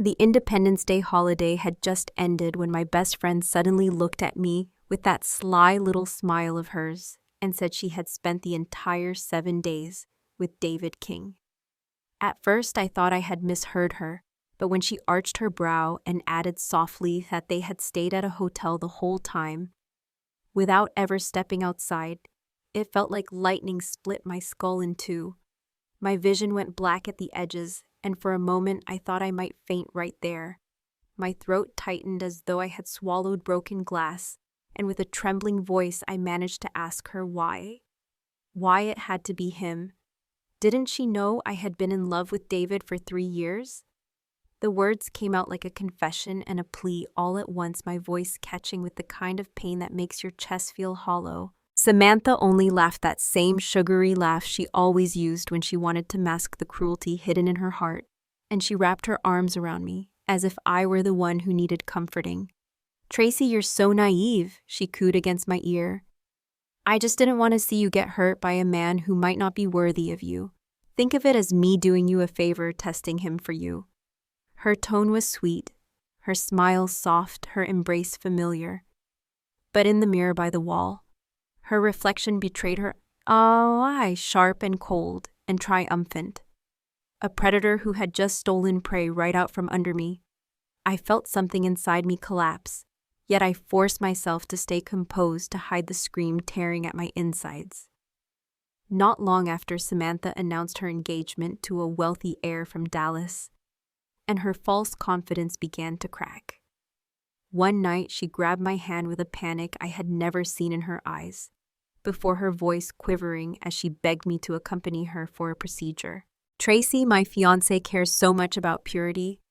The Independence Day holiday had just ended when my best friend suddenly looked at me with that sly little smile of hers and said she had spent the entire 7 days with David King. At first, I thought I had misheard her, but when she arched her brow and added softly that they had stayed at a hotel the whole time, without ever stepping outside, it felt like lightning split my skull in two. My vision went black at the edges, and for a moment I thought I might faint right there. My throat tightened as though I had swallowed broken glass, and with a trembling voice I managed to ask her why. Why it had to be him. Didn't she know I had been in love with David for 3 years? The words came out like a confession and a plea all at once, my voice catching with the kind of pain that makes your chest feel hollow. Samantha only laughed that same sugary laugh she always used when she wanted to mask the cruelty hidden in her heart, and she wrapped her arms around me, as if I were the one who needed comforting. "Tracy, you're so naive," she cooed against my ear. "I just didn't want to see you get hurt by a man who might not be worthy of you. Think of it as me doing you a favor, testing him for you." Her tone was sweet, her smile soft, her embrace familiar. But in the mirror by the wall, her reflection betrayed her eye, sharp and cold and triumphant. A predator who had just stolen prey right out from under me. I felt something inside me collapse, yet I forced myself to stay composed to hide the scream tearing at my insides. Not long after, Samantha announced her engagement to a wealthy heir from Dallas, and her false confidence began to crack. One night, she grabbed my hand with a panic I had never seen in her eyes, before her voice quivering as she begged me to accompany her for a procedure. "Tracy, my fiancé cares so much about purity.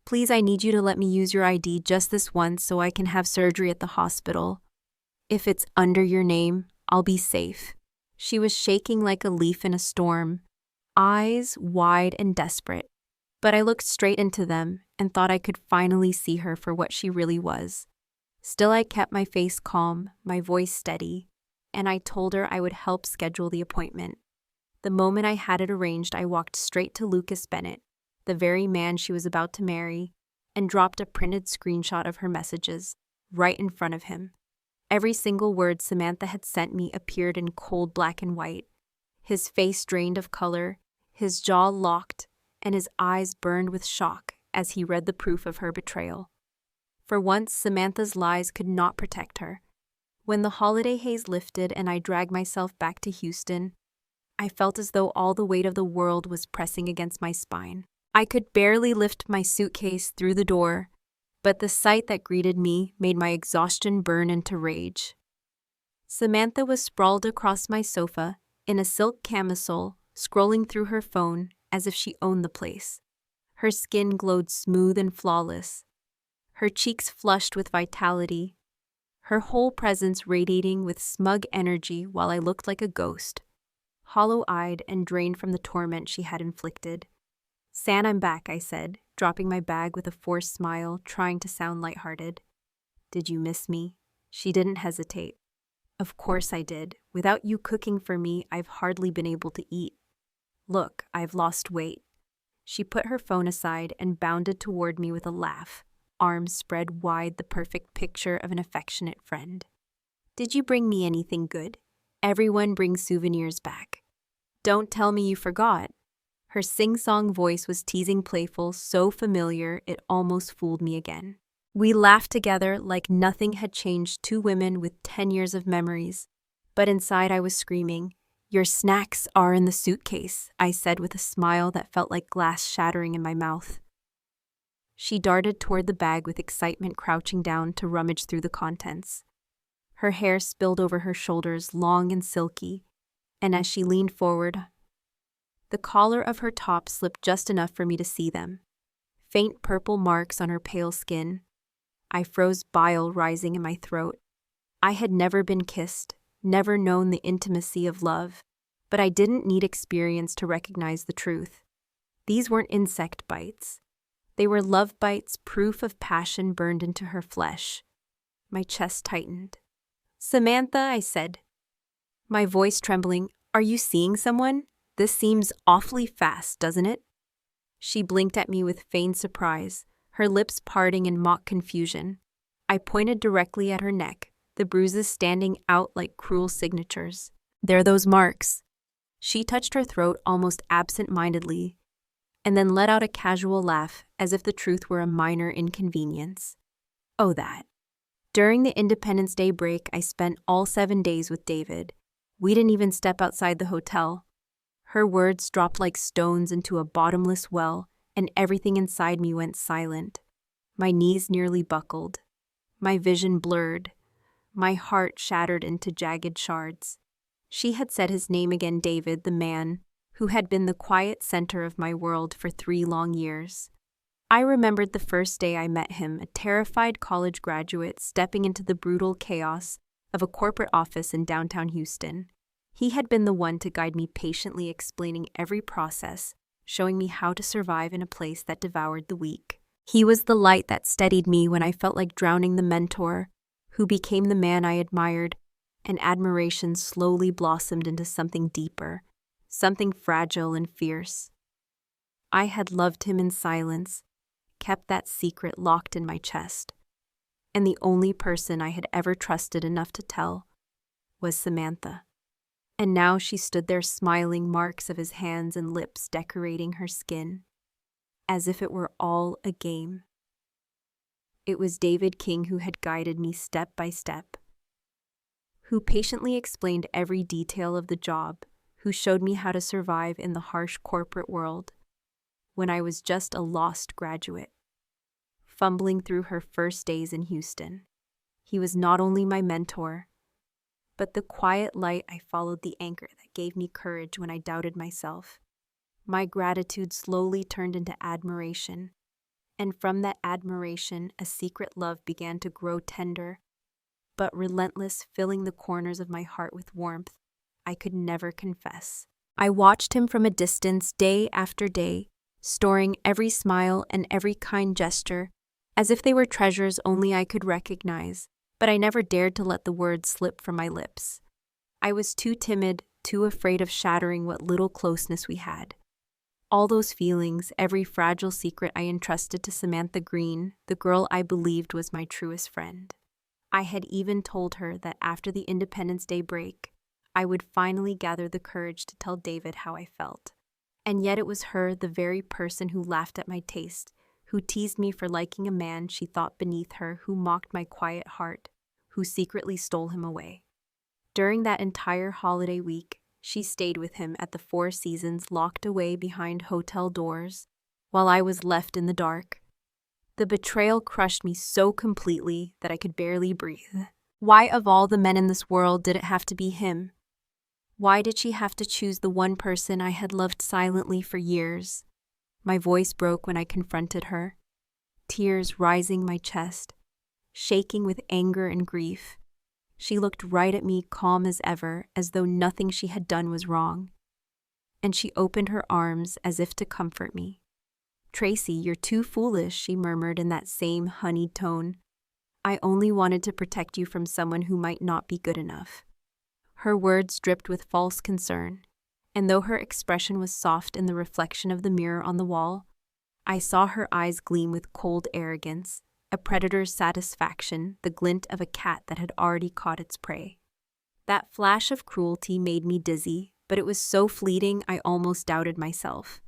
Please, I need you to let me use your ID just this once so I can have surgery at the hospital. If it's under your name, I'll be safe." She was shaking like a leaf in a storm, eyes wide and desperate, but I looked straight into them and thought I could finally see her for what she really was. Still, I kept my face calm, my voice steady, and I told her I would help schedule the appointment. The moment I had it arranged, I walked straight to Lucas Bennett, the very man she was about to marry, and dropped a printed screenshot of her messages right in front of him. Every single word Samantha had sent me appeared in cold black and white. His face drained of color, his jaw locked, and his eyes burned with shock as he read the proof of her betrayal. For once, Samantha's lies could not protect her. When the holiday haze lifted and I dragged myself back to Houston, I felt as though all the weight of the world was pressing against my spine. I could barely lift my suitcase through the door, but the sight that greeted me made my exhaustion burn into rage. Samantha was sprawled across my sofa in a silk camisole, scrolling through her phone as if she owned the place. Her skin glowed smooth and flawless, her cheeks flushed with vitality, her whole presence radiating with smug energy while I looked like a ghost, hollow-eyed and drained from the torment she had inflicted. "San, I'm back," I said, dropping my bag with a forced smile, trying to sound lighthearted. "Did you miss me?" She didn't hesitate. "Of course I did. Without you cooking for me, I've hardly been able to eat. Look, I've lost weight." She put her phone aside and bounded toward me with a laugh, arms spread wide, the perfect picture of an affectionate friend. "Did you bring me anything good? Everyone brings souvenirs back." "Don't tell me you forgot." Her sing-song voice was teasing playful, so familiar it almost fooled me again. We laughed together like nothing had changed, two women with 10 years of memories. But inside I was screaming. "Your snacks are in the suitcase," I said with a smile that felt like glass shattering in my mouth. She darted toward the bag with excitement, crouching down to rummage through the contents. Her hair spilled over her shoulders, long and silky, and as she leaned forward, the collar of her top slipped just enough for me to see them. Faint purple marks on her pale skin. I froze, bile rising in my throat. I had never been kissed, never known the intimacy of love, but I didn't need experience to recognize the truth. These weren't insect bites. They were love bites, proof of passion burned into her flesh. My chest tightened. "Samantha," I said, my voice trembling, "are you seeing someone? This seems awfully fast, doesn't it?" She blinked at me with feigned surprise, her lips parting in mock confusion. I pointed directly at her neck, the bruises standing out like cruel signatures. "They're those marks." She touched her throat almost absent-mindedly, and then let out a casual laugh as if the truth were a minor inconvenience. "Oh, that." During the Independence Day break, I spent all 7 days with David. We didn't even step outside the hotel. Her words dropped like stones into a bottomless well, and everything inside me went silent. My knees nearly buckled. My vision blurred. My heart shattered into jagged shards. She had said his name again, David, the man who had been the quiet center of my world for 3 long years. I remembered the first day I met him, a terrified college graduate stepping into the brutal chaos of a corporate office in downtown Houston. He had been the one to guide me patiently, explaining every process, showing me how to survive in a place that devoured the weak. He was the light that steadied me when I felt like drowning, the mentor who became the man I admired, and admiration slowly blossomed into something deeper, something fragile and fierce. I had loved him in silence, kept that secret locked in my chest, and the only person I had ever trusted enough to tell was Samantha. And now she stood there smiling, marks of his hands and lips decorating her skin, as if it were all a game. It was David King who had guided me step by step, who patiently explained every detail of the job, who showed me how to survive in the harsh corporate world when I was just a lost graduate, fumbling through her first days in Houston. He was not only my mentor, but the quiet light I followed, the anchor that gave me courage when I doubted myself. My gratitude slowly turned into admiration, and from that admiration, a secret love began to grow, tender but relentless, filling the corners of my heart with warmth I could never confess. I watched him from a distance day after day, storing every smile and every kind gesture as if they were treasures only I could recognize, but I never dared to let the words slip from my lips. I was too timid, too afraid of shattering what little closeness we had. All those feelings, every fragile secret I entrusted to Samantha Green, the girl I believed was my truest friend. I had even told her that after the Independence Day break, I would finally gather the courage to tell David how I felt. And yet it was her, the very person who laughed at my taste, who teased me for liking a man she thought beneath her, who mocked my quiet heart, who secretly stole him away. During that entire holiday week, she stayed with him at the Four Seasons, locked away behind hotel doors, while I was left in the dark. The betrayal crushed me so completely that I could barely breathe. Why, of all the men in this world, did it have to be him? Why did she have to choose the one person I had loved silently for years? My voice broke when I confronted her, tears rising my chest, shaking with anger and grief. She looked right at me, calm as ever, as though nothing she had done was wrong. And she opened her arms as if to comfort me. "Tracy, you're too foolish," she murmured in that same honeyed tone. "I only wanted to protect you from someone who might not be good enough." Her words dripped with false concern, and though her expression was soft in the reflection of the mirror on the wall, I saw her eyes gleam with cold arrogance, a predator's satisfaction, the glint of a cat that had already caught its prey. That flash of cruelty made me dizzy, but it was so fleeting I almost doubted myself.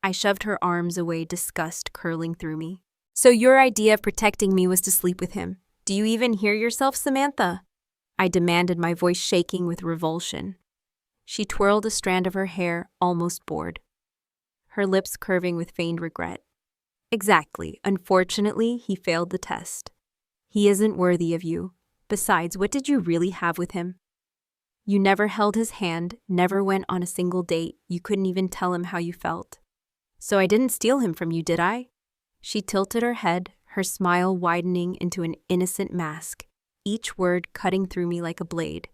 I shoved her arms away, disgust curling through me. "So your idea of protecting me was to sleep with him. Do you even hear yourself, Samantha?" I demanded, my voice shaking with revulsion. She twirled a strand of her hair, almost bored, her lips curving with feigned regret. "Exactly. Unfortunately, he failed the test. He isn't worthy of you. Besides, what did you really have with him? You never held his hand, never went on a single date. You couldn't even tell him how you felt. So I didn't steal him from you, did I?" She tilted her head, her smile widening into an innocent mask, each word cutting through me like a blade.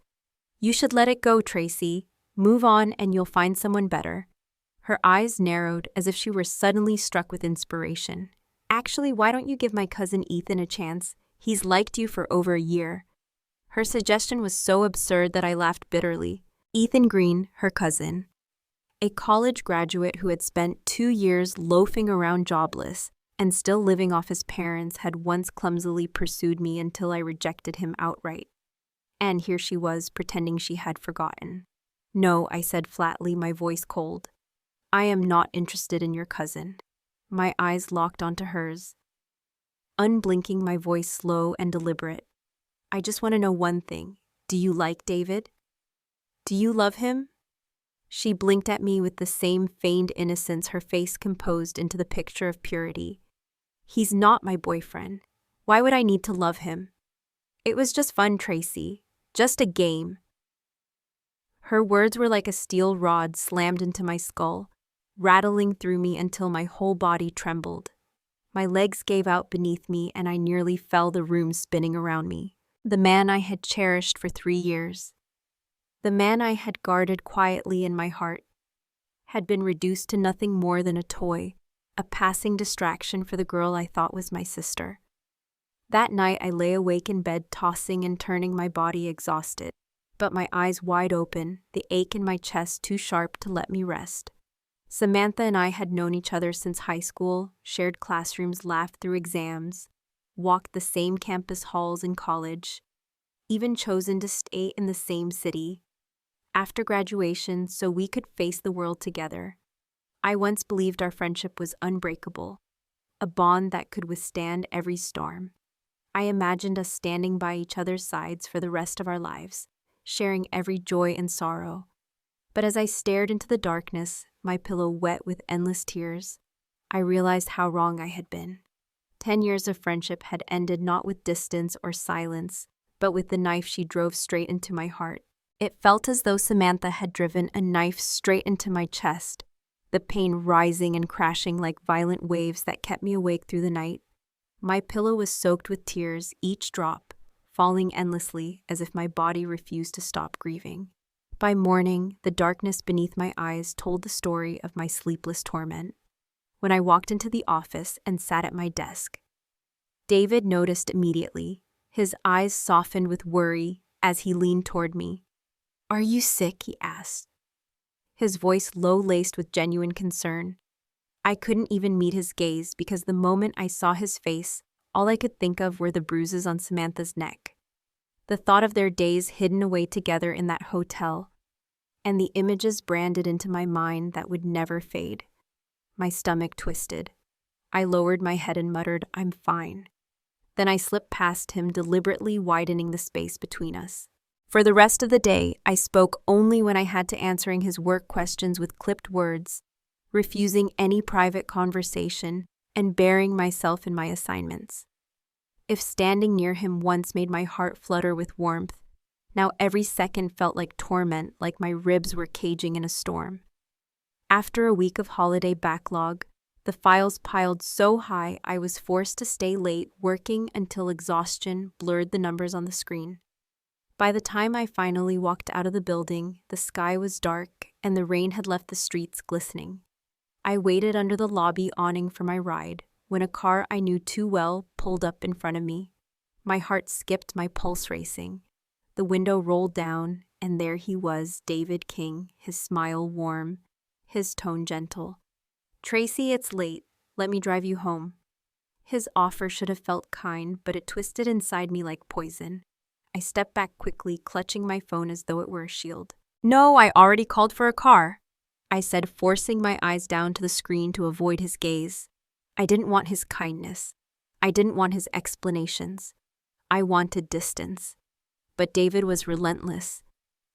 "You should let it go, Tracy. Move on and you'll find someone better." Her eyes narrowed as if she were suddenly struck with inspiration. "Actually, why don't you give my cousin Ethan a chance? He's liked you for over a year." Her suggestion was so absurd that I laughed bitterly. Ethan Green, her cousin, a college graduate who had spent 2 years loafing around jobless, and still living off his parents, had once clumsily pursued me until I rejected him outright. And here she was, pretending she had forgotten. "No," I said flatly, my voice cold. "I am not interested in your cousin." My eyes locked onto hers. Unblinking, my voice slow and deliberate. "I just want to know one thing. Do you like David? Do you love him?" She blinked at me with the same feigned innocence, her face composed into the picture of purity. "He's not my boyfriend. Why would I need to love him? It was just fun, Tracy. Just a game." Her words were like a steel rod slammed into my skull, rattling through me until my whole body trembled. My legs gave out beneath me and I nearly fell, the room spinning around me. The man I had cherished for 3 years, the man I had guarded quietly in my heart, had been reduced to nothing more than a toy, a passing distraction for the girl I thought was my sister. That night I lay awake in bed, tossing and turning, my body exhausted, but my eyes wide open, the ache in my chest too sharp to let me rest. Samantha and I had known each other since high school, shared classrooms, laughed through exams, walked the same campus halls in college, even chosen to stay in the same city after graduation so we could face the world together. I once believed our friendship was unbreakable, a bond that could withstand every storm. I imagined us standing by each other's sides for the rest of our lives, sharing every joy and sorrow. But as I stared into the darkness, my pillow wet with endless tears, I realized how wrong I had been. 10 years of friendship had ended not with distance or silence, but with the knife she drove straight into my heart. It felt as though Samantha had driven a knife straight into my chest, the pain rising and crashing like violent waves that kept me awake through the night. My pillow was soaked with tears, each drop falling endlessly as if my body refused to stop grieving. By morning, the darkness beneath my eyes told the story of my sleepless torment. When I walked into the office and sat at my desk, David noticed immediately. His eyes softened with worry as he leaned toward me. "Are you sick?" he asked, his voice low-laced with genuine concern. I couldn't even meet his gaze because the moment I saw his face, all I could think of were the bruises on Samantha's neck, the thought of their days hidden away together in that hotel, and the images branded into my mind that would never fade. My stomach twisted. I lowered my head and muttered, "I'm fine." Then I slipped past him, deliberately widening the space between us. For the rest of the day, I spoke only when I had to, answering his work questions with clipped words, refusing any private conversation, and burying myself in my assignments. If standing near him once made my heart flutter with warmth, now every second felt like torment, like my ribs were caging in a storm. After a week of holiday backlog, the files piled so high I was forced to stay late, working until exhaustion blurred the numbers on the screen. By the time I finally walked out of the building, the sky was dark and the rain had left the streets glistening. I waited under the lobby awning for my ride when a car I knew too well pulled up in front of me. My heart skipped, my pulse racing. The window rolled down, and there he was, David King, his smile warm, his tone gentle. "Tracy, it's late. Let me drive you home." His offer should have felt kind, but it twisted inside me like poison. I stepped back quickly, clutching my phone as though it were a shield. "No, I already called for a car," I said, forcing my eyes down to the screen to avoid his gaze. I didn't want his kindness. I didn't want his explanations. I wanted distance. But David was relentless.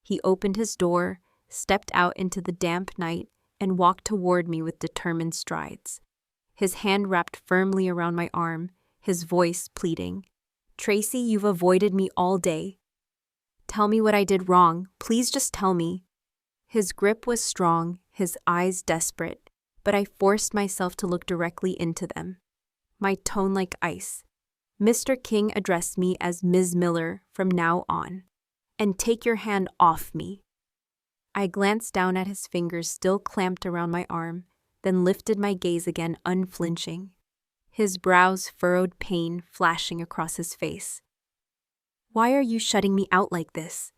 He opened his door, stepped out into the damp night, and walked toward me with determined strides. His hand wrapped firmly around my arm, his voice pleading. "Tracy, you've avoided me all day. Tell me what I did wrong. Please just tell me." His grip was strong, his eyes desperate, but I forced myself to look directly into them. My tone like ice. "Mr. King addressed me as Ms. Miller from now on. And take your hand off me." I glanced down at his fingers still clamped around my arm, then lifted my gaze again, unflinching. His brows furrowed, pain flashing across his face. "Why are you shutting me out like this?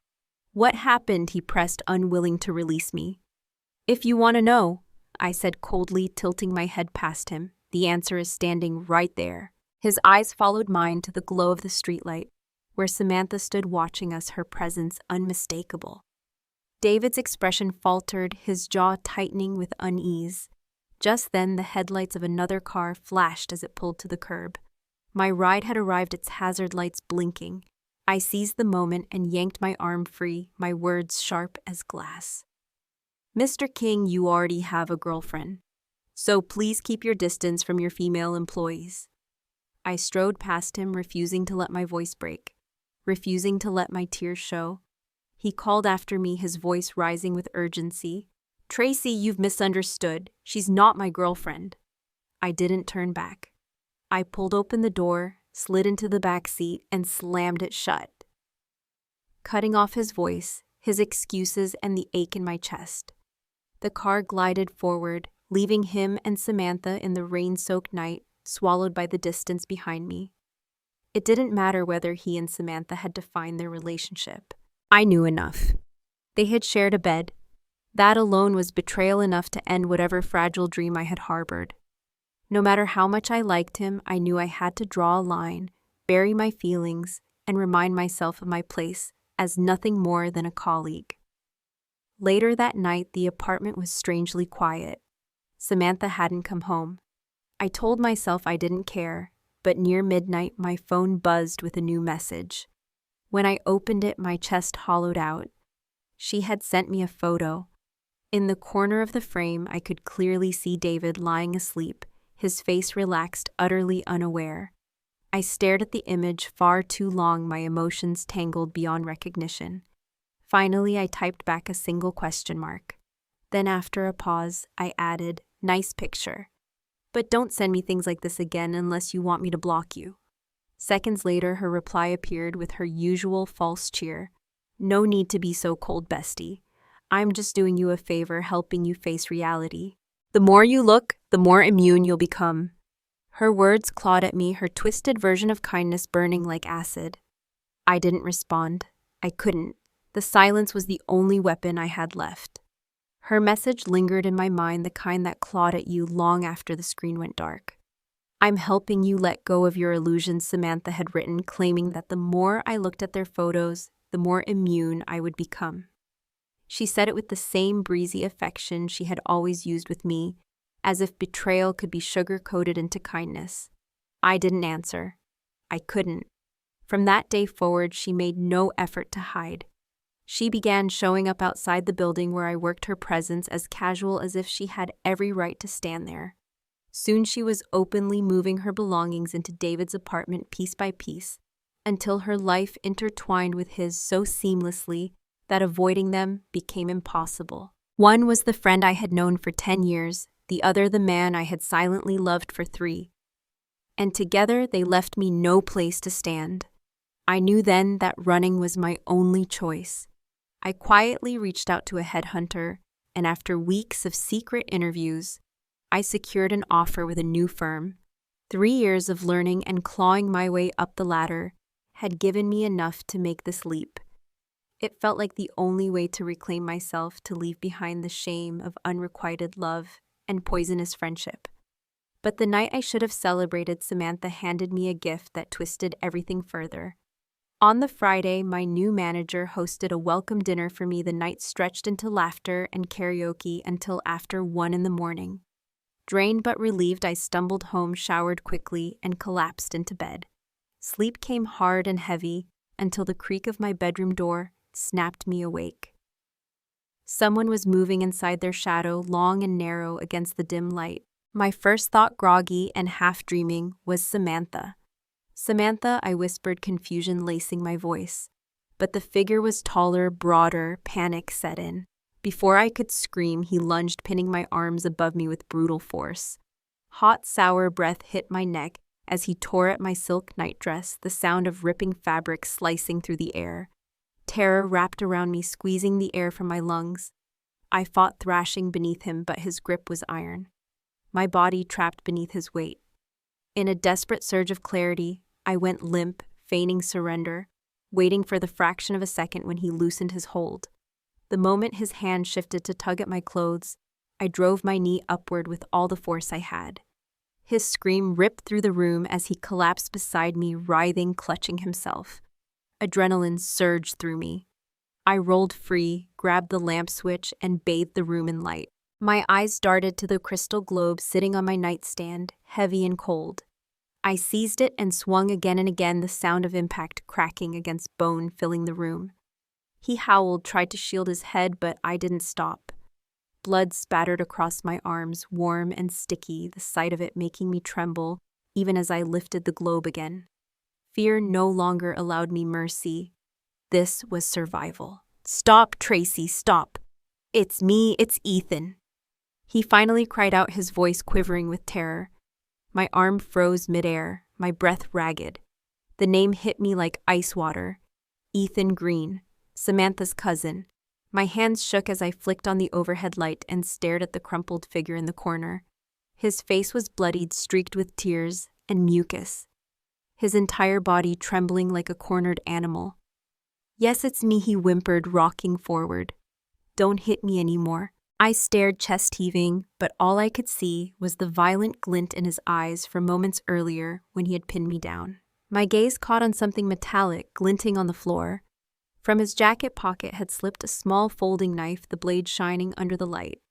What happened?" he pressed, unwilling to release me. "If you want to know," I said coldly, tilting my head past him, The answer is standing right there. His eyes followed mine to the glow of the streetlight, where Samantha stood watching us, her presence unmistakable. David's expression faltered, his jaw tightening with unease. Just then, the headlights of another car flashed as it pulled to the curb. My ride had arrived, its hazard lights blinking. I seized the moment and yanked my arm free, my words sharp as glass. "Mr. King, you already have a girlfriend, so please keep your distance from your female employees." I strode past him, refusing to let my voice break, refusing to let my tears show. He called after me, his voice rising with urgency. "Tracy, you've misunderstood. She's not my girlfriend." I didn't turn back. I pulled open the door, slid into the back seat, and slammed it shut, cutting off his voice, his excuses, and the ache in my chest. The car glided forward, leaving him and Samantha in the rain-soaked night, swallowed by the distance behind me. It didn't matter whether he and Samantha had defined their relationship. I knew enough. They had shared a bed. That alone was betrayal enough to end whatever fragile dream I had harbored. No matter how much I liked him, I knew I had to draw a line, bury my feelings, and remind myself of my place as nothing more than a colleague. Later that night, the apartment was strangely quiet. Samantha hadn't come home. I told myself I didn't care, but near midnight, my phone buzzed with a new message. When I opened it, my chest hollowed out. She had sent me a photo. In the corner of the frame, I could clearly see David lying asleep, his face relaxed, utterly unaware. I stared at the image far too long, my emotions tangled beyond recognition. Finally, I typed back a single question mark. Then after a pause, I added, "Nice picture. But don't send me things like this again unless you want me to block you." Seconds later, her reply appeared with her usual false cheer. "No need to be so cold, bestie. I'm just doing you a favor, helping you face reality. The more you look, the more immune you'll become." Her words clawed at me, her twisted version of kindness burning like acid. I didn't respond. I couldn't. The silence was the only weapon I had left. Her message lingered in my mind, the kind that clawed at you long after the screen went dark. "I'm helping you let go of your illusions," Samantha had written, claiming that the more I looked at their photos, the more immune I would become. She said it with the same breezy affection she had always used with me, as if betrayal could be sugar-coated into kindness. I didn't answer. I couldn't. From that day forward, she made no effort to hide. She began showing up outside the building where I worked, her presence as casual as if she had every right to stand there. Soon she was openly moving her belongings into David's apartment piece by piece, until her life intertwined with his so seamlessly that avoiding them became impossible. One was the friend I had known for 10 years, the other the man I had silently loved for 3. And together they left me no place to stand. I knew then that running was my only choice. I quietly reached out to a headhunter, and after weeks of secret interviews, I secured an offer with a new firm. 3 years of learning and clawing my way up the ladder had given me enough to make this leap. It felt like the only way to reclaim myself, to leave behind the shame of unrequited love and poisonous friendship. But the night I should have celebrated, Samantha handed me a gift that twisted everything further. On the Friday, my new manager hosted a welcome dinner for me. The night stretched into laughter and karaoke until after 1 in the morning. Drained but relieved, I stumbled home, showered quickly, and collapsed into bed. Sleep came hard and heavy until the creak of my bedroom door snapped me awake. Someone was moving inside, their shadow, long and narrow against the dim light. My first thought, groggy and half-dreaming, was Samantha. "Samantha," I whispered, confusion lacing my voice. But the figure was taller, broader, panic set in. Before I could scream, he lunged, pinning my arms above me with brutal force. Hot, sour breath hit my neck as he tore at my silk nightdress, the sound of ripping fabric slicing through the air. Terror wrapped around me, squeezing the air from my lungs. I fought, thrashing beneath him, but his grip was iron. My body trapped beneath his weight. In a desperate surge of clarity, I went limp, feigning surrender, waiting for the fraction of a second when he loosened his hold. The moment his hand shifted to tug at my clothes, I drove my knee upward with all the force I had. His scream ripped through the room as he collapsed beside me, writhing, clutching himself. Adrenaline surged through me. I rolled free, grabbed the lamp switch, and bathed the room in light. My eyes darted to the crystal globe sitting on my nightstand, heavy and cold. I seized it and swung again and again, the sound of impact cracking against bone filling the room. He howled, tried to shield his head, but I didn't stop. Blood spattered across my arms, warm and sticky, the sight of it making me tremble, even as I lifted the globe again. Fear no longer allowed me mercy. This was survival. "Stop, Tracy, stop. It's me, it's Ethan." He finally cried out, his voice quivering with terror. My arm froze midair, my breath ragged. The name hit me like ice water. Ethan Green, Samantha's cousin. My hands shook as I flicked on the overhead light and stared at the crumpled figure in the corner. His face was bloodied, streaked with tears and mucus. His entire body trembling like a cornered animal. "Yes, it's me," he whimpered, rocking forward. "Don't hit me anymore." I stared, chest heaving, but all I could see was the violent glint in his eyes from moments earlier when he had pinned me down. My gaze caught on something metallic glinting on the floor. From his jacket pocket had slipped a small folding knife, the blade shining under the light.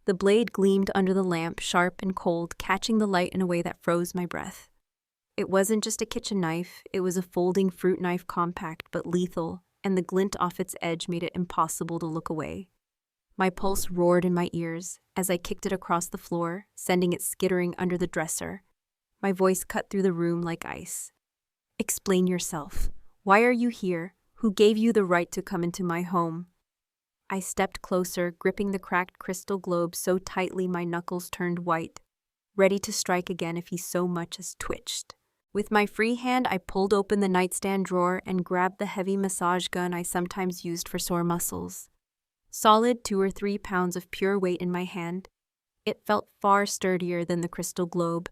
The blade gleamed under the lamp, sharp and cold, catching the light in a way that froze my breath. It wasn't just a kitchen knife, it was a folding fruit knife, compact but lethal, and the glint off its edge made it impossible to look away. My pulse roared in my ears as I kicked it across the floor, sending it skittering under the dresser. My voice cut through the room like ice. "Explain yourself. Why are you here? Who gave you the right to come into my home?" I stepped closer, gripping the cracked crystal globe so tightly my knuckles turned white, ready to strike again if he so much as twitched. With my free hand, I pulled open the nightstand drawer and grabbed the heavy massage gun I sometimes used for sore muscles. Solid 2 or 3 pounds of pure weight in my hand, it felt far sturdier than the crystal globe,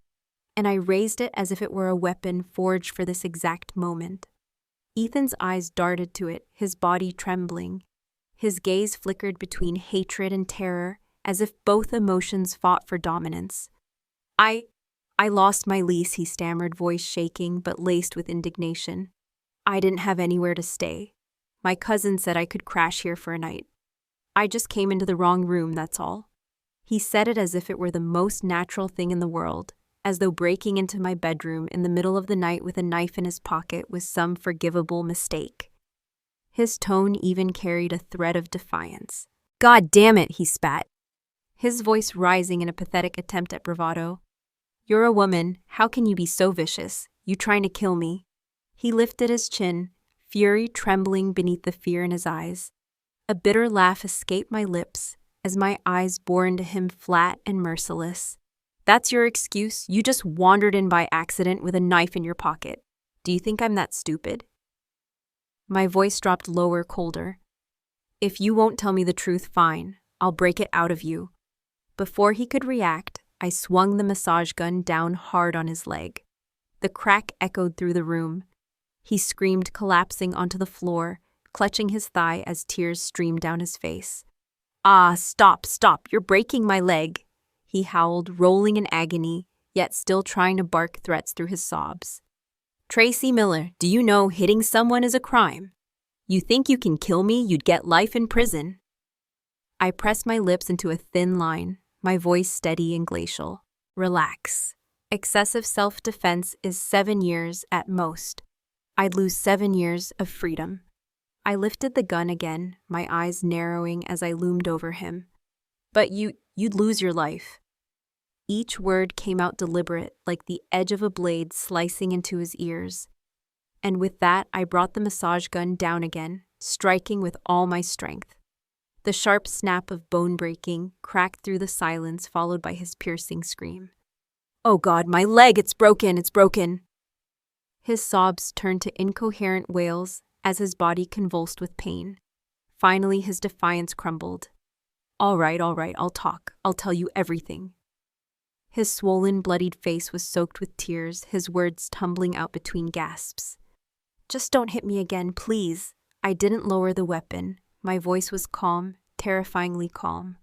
and I raised it as if it were a weapon forged for this exact moment. Ethan's eyes darted to it, his body trembling. His gaze flickered between hatred and terror, as if both emotions fought for dominance. I lost my lease," he stammered, voice shaking but laced with indignation. "I didn't have anywhere to stay. My cousin said I could crash here for a night. I just came into the wrong room, that's all." He said it as if it were the most natural thing in the world, as though breaking into my bedroom in the middle of the night with a knife in his pocket was some forgivable mistake. His tone even carried a thread of defiance. "God damn it," he spat, his voice rising in a pathetic attempt at bravado. "You're a woman. How can you be so vicious? You trying to kill me?" He lifted his chin, fury trembling beneath the fear in his eyes. A bitter laugh escaped my lips as my eyes bore into him flat and merciless. "That's your excuse? You just wandered in by accident with a knife in your pocket. Do you think I'm that stupid?" My voice dropped lower, colder. "If you won't tell me the truth, fine. I'll break it out of you." Before he could react, I swung the massage gun down hard on his leg. The crack echoed through the room. He screamed, collapsing onto the floor, clutching his thigh as tears streamed down his face. "Ah, stop, you're breaking my leg," he howled, rolling in agony, yet still trying to bark threats through his sobs. "Tracy Miller, do you know hitting someone is a crime? You think you can kill me, you'd get life in prison." I pressed my lips into a thin line, my voice steady and glacial. "Relax. Excessive self-defense is 7 years at most. I'd lose 7 years of freedom." I lifted the gun again, my eyes narrowing as I loomed over him. "But you'd lose your life." Each word came out deliberate, like the edge of a blade slicing into his ears. And with that, I brought the massage gun down again, striking with all my strength. The sharp snap of bone breaking cracked through the silence, followed by his piercing scream. "Oh God, my leg, it's broken, it's broken." His sobs turned to incoherent wails as his body convulsed with pain. Finally, his defiance crumbled. All right, I'll talk. I'll tell you everything." His swollen, bloodied face was soaked with tears, his words tumbling out between gasps. "Just don't hit me again, please." I didn't lower the weapon. My voice was calm, terrifyingly calm.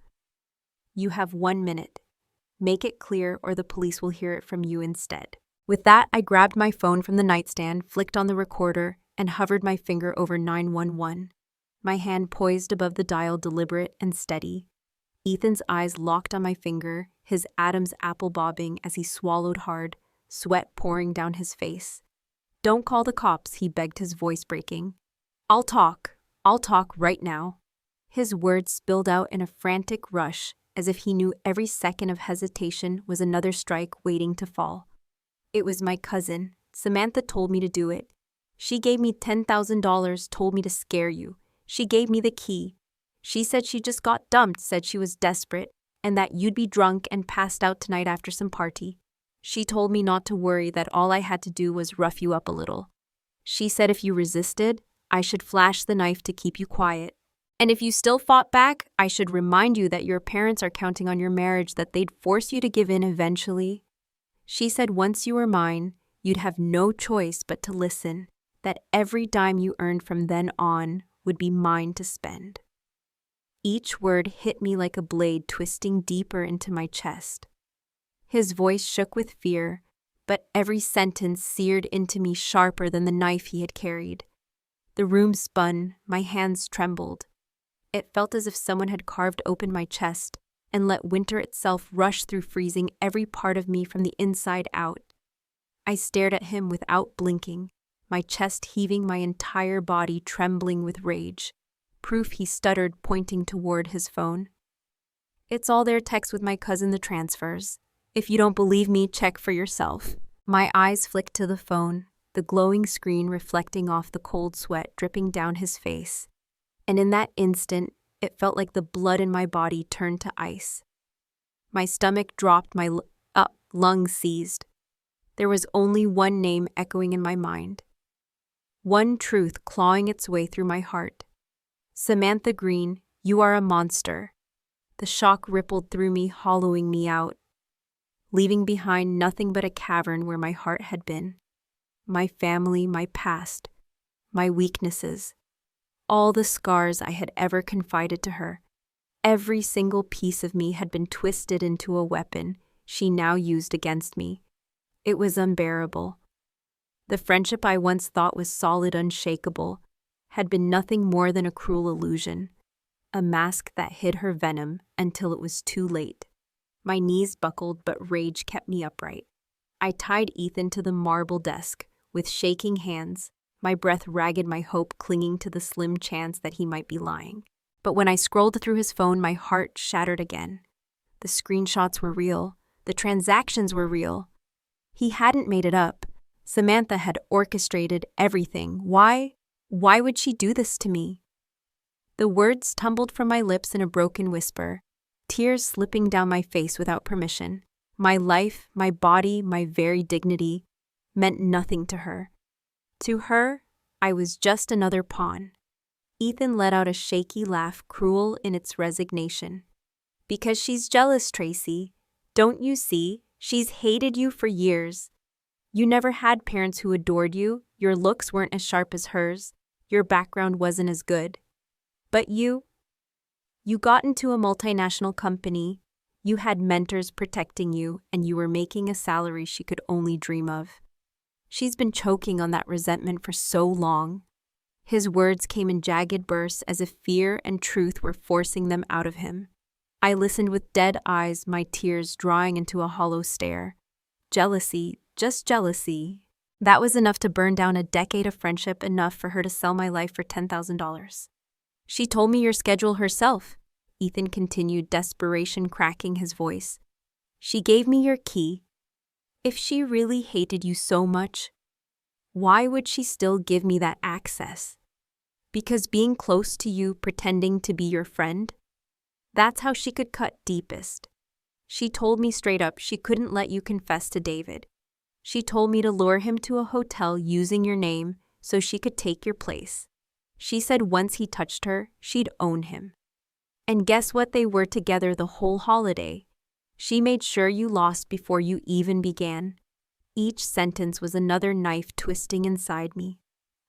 "You have 1 minute. Make it clear or the police will hear it from you instead." With that, I grabbed my phone from the nightstand, flicked on the recorder, and hovered my finger over 911. My hand poised above the dial, deliberate and steady. Ethan's eyes locked on my finger, his Adam's apple bobbing as he swallowed hard, sweat pouring down his face. "Don't call the cops," he begged, his voice breaking. I'll talk right now." His words spilled out in a frantic rush, as if he knew every second of hesitation was another strike waiting to fall. "It was my cousin. Samantha told me to do it. She gave me $10,000, told me to scare you. She gave me the key. She said she just got dumped, said she was desperate, and that you'd be drunk and passed out tonight after some party. She told me not to worry, that all I had to do was rough you up a little. She said if you resisted, I should flash the knife to keep you quiet. And if you still fought back, I should remind you that your parents are counting on your marriage, that they'd force you to give in eventually. She said once you were mine, you'd have no choice but to listen, that every dime you earned from then on would be mine to spend." Each word hit me like a blade, twisting deeper into my chest. His voice shook with fear, but every sentence seared into me sharper than the knife he had carried. The room spun, my hands trembled. It felt as if someone had carved open my chest and let winter itself rush through, freezing every part of me from the inside out. I stared at him without blinking, my chest heaving, my entire body trembling with rage. Proof, he stuttered, pointing toward his phone. "It's all there, text with my cousin, the transfers. If you don't believe me, check for yourself." My eyes flicked to the phone, the glowing screen reflecting off the cold sweat dripping down his face. And in that instant, it felt like the blood in my body turned to ice. My stomach dropped, my lungs seized. There was only one name echoing in my mind. One truth clawing its way through my heart. "Samantha Green, you are a monster." The shock rippled through me, hollowing me out, leaving behind nothing but a cavern where my heart had been. My family, my past, my weaknesses, all the scars I had ever confided to her. Every single piece of me had been twisted into a weapon she now used against me. It was unbearable. The friendship I once thought was solid, unshakable, had been nothing more than a cruel illusion, a mask that hid her venom until it was too late. My knees buckled, but rage kept me upright. I tied Ethan to the marble desk with shaking hands, my breath ragged, my hope clinging to the slim chance that he might be lying. But when I scrolled through his phone, my heart shattered again. The screenshots were real. The transactions were real. He hadn't made it up. Samantha had orchestrated everything. Why would she do this to me? The words tumbled from my lips in a broken whisper, tears slipping down my face without permission. My life, my body, my very dignity meant nothing to her. To her, I was just another pawn. Ethan let out a shaky laugh, cruel in its resignation. "Because she's jealous, Tracy. Don't you see? She's hated you for years. You never had parents who adored you. Your looks weren't as sharp as hers. Your background wasn't as good. But you got into a multinational company. You had mentors protecting you, and you were making a salary she could only dream of. She's been choking on that resentment for so long." His words came in jagged bursts, as if fear and truth were forcing them out of him. I listened with dead eyes, my tears drawing into a hollow stare. Jealousy, just jealousy. That was enough to burn down a decade of friendship, enough for her to sell my life for $10,000. "She told me your schedule herself," Ethan continued, desperation cracking his voice. "She gave me your key. If she really hated you so much, why would she still give me that access? Because being close to you, pretending to be your friend? That's how she could cut deepest. She told me straight up she couldn't let you confess to David. She told me to lure him to a hotel using your name so she could take your place. She said once he touched her, she'd own him. And guess what? They were together the whole holiday. She made sure you lost before you even began." Each sentence was another knife twisting inside me,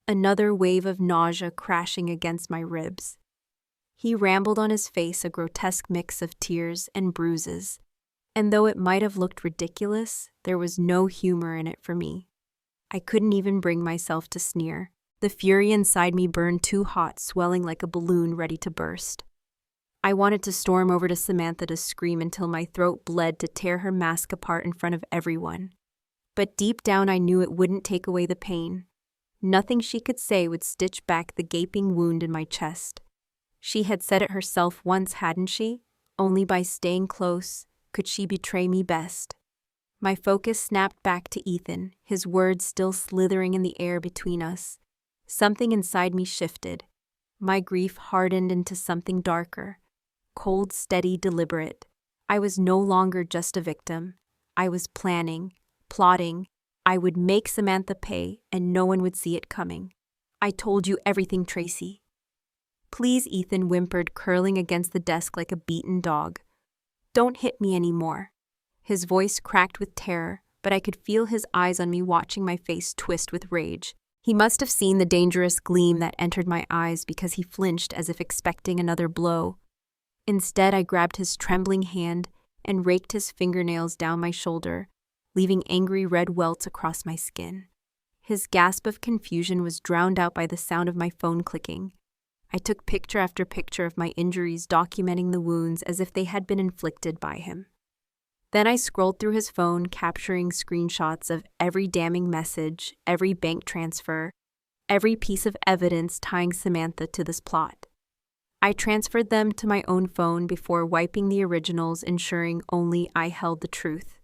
another wave of nausea crashing against my ribs. He rambled on, his face a grotesque mix of tears and bruises. And though it might have looked ridiculous, there was no humor in it for me. I couldn't even bring myself to sneer. The fury inside me burned too hot, swelling like a balloon ready to burst. I wanted to storm over to Samantha to scream until my throat bled, to tear her mask apart in front of everyone. But deep down I knew it wouldn't take away the pain. Nothing she could say would stitch back the gaping wound in my chest. She had said it herself once, hadn't she? Only by staying close could she betray me best. My focus snapped back to Ethan, his words still slithering in the air between us. Something inside me shifted. My grief hardened into something darker. Cold, steady, deliberate. I was no longer just a victim. I was planning, plotting. I would make Samantha pay, and no one would see it coming. I told you everything, Tracy. Please, Ethan whimpered, curling against the desk like a beaten dog. Don't hit me anymore. His voice cracked with terror, but I could feel his eyes on me, watching my face twist with rage. He must have seen the dangerous gleam that entered my eyes, because he flinched as if expecting another blow. Instead, I grabbed his trembling hand and raked his fingernails down my shoulder, leaving angry red welts across my skin. His gasp of confusion was drowned out by the sound of my phone clicking. I took picture after picture of my injuries, documenting the wounds as if they had been inflicted by him. Then I scrolled through his phone, capturing screenshots of every damning message, every bank transfer, every piece of evidence tying Samantha to this plot. I transferred them to my own phone before wiping the originals, ensuring only I held the truth.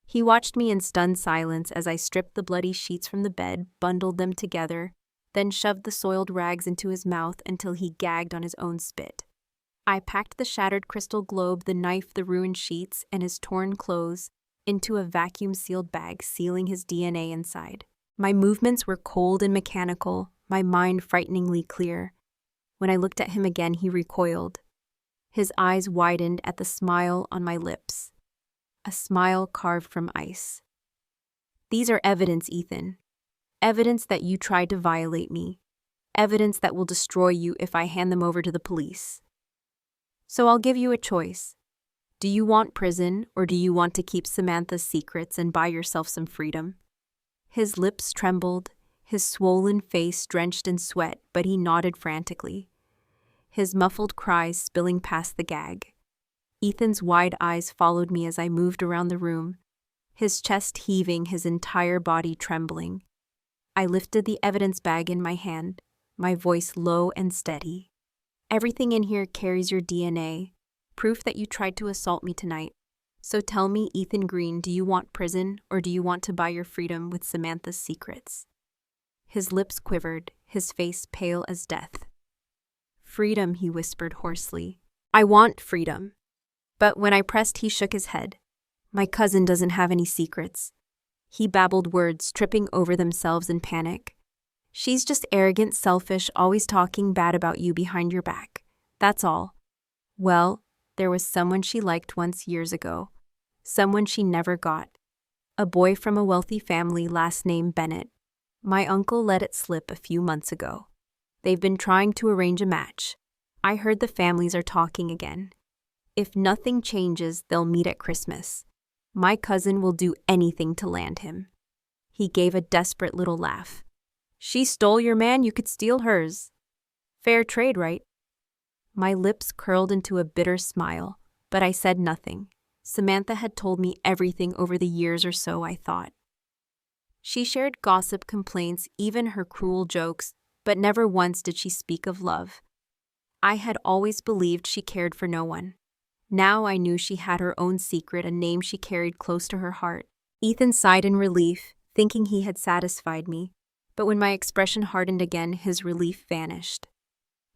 He watched me in stunned silence as I stripped the bloody sheets from the bed, bundled them together, then shoved the soiled rags into his mouth until he gagged on his own spit. I packed the shattered crystal globe, the knife, the ruined sheets, and his torn clothes into a vacuum-sealed bag, sealing his DNA inside. My movements were cold and mechanical, my mind frighteningly clear. When I looked at him again, he recoiled. His eyes widened at the smile on my lips, a smile carved from ice. These are evidence, Ethan. Evidence that you tried to violate me. Evidence that will destroy you if I hand them over to the police. So I'll give you a choice. Do you want prison, or do you want to keep Samantha's secrets and buy yourself some freedom? His lips trembled, his swollen face drenched in sweat, but he nodded frantically, his muffled cries spilling past the gag. Ethan's wide eyes followed me as I moved around the room, his chest heaving, his entire body trembling. I lifted the evidence bag in my hand, my voice low and steady. Everything in here carries your DNA, proof that you tried to assault me tonight. So tell me, Ethan Green, do you want prison, or do you want to buy your freedom with Samantha's secrets? His lips quivered, his face pale as death. Freedom, he whispered hoarsely. I want freedom. But when I pressed, he shook his head. My cousin doesn't have any secrets. He babbled words, tripping over themselves in panic. She's just arrogant, selfish, always talking bad about you behind your back. That's all. Well, there was someone she liked once years ago. Someone she never got. A boy from a wealthy family, last name Bennett. My uncle let it slip a few months ago. They've been trying to arrange a match. I heard the families are talking again. If nothing changes, they'll meet at Christmas. My cousin will do anything to land him. He gave a desperate little laugh. She stole your man, you could steal hers. Fair trade, right? My lips curled into a bitter smile, but I said nothing. Samantha had told me everything over the years or so, I thought. She shared gossip, complaints, even her cruel jokes, but never once did she speak of love. I had always believed she cared for no one. Now I knew she had her own secret, a name she carried close to her heart. Ethan sighed in relief, thinking he had satisfied me. But when my expression hardened again, his relief vanished.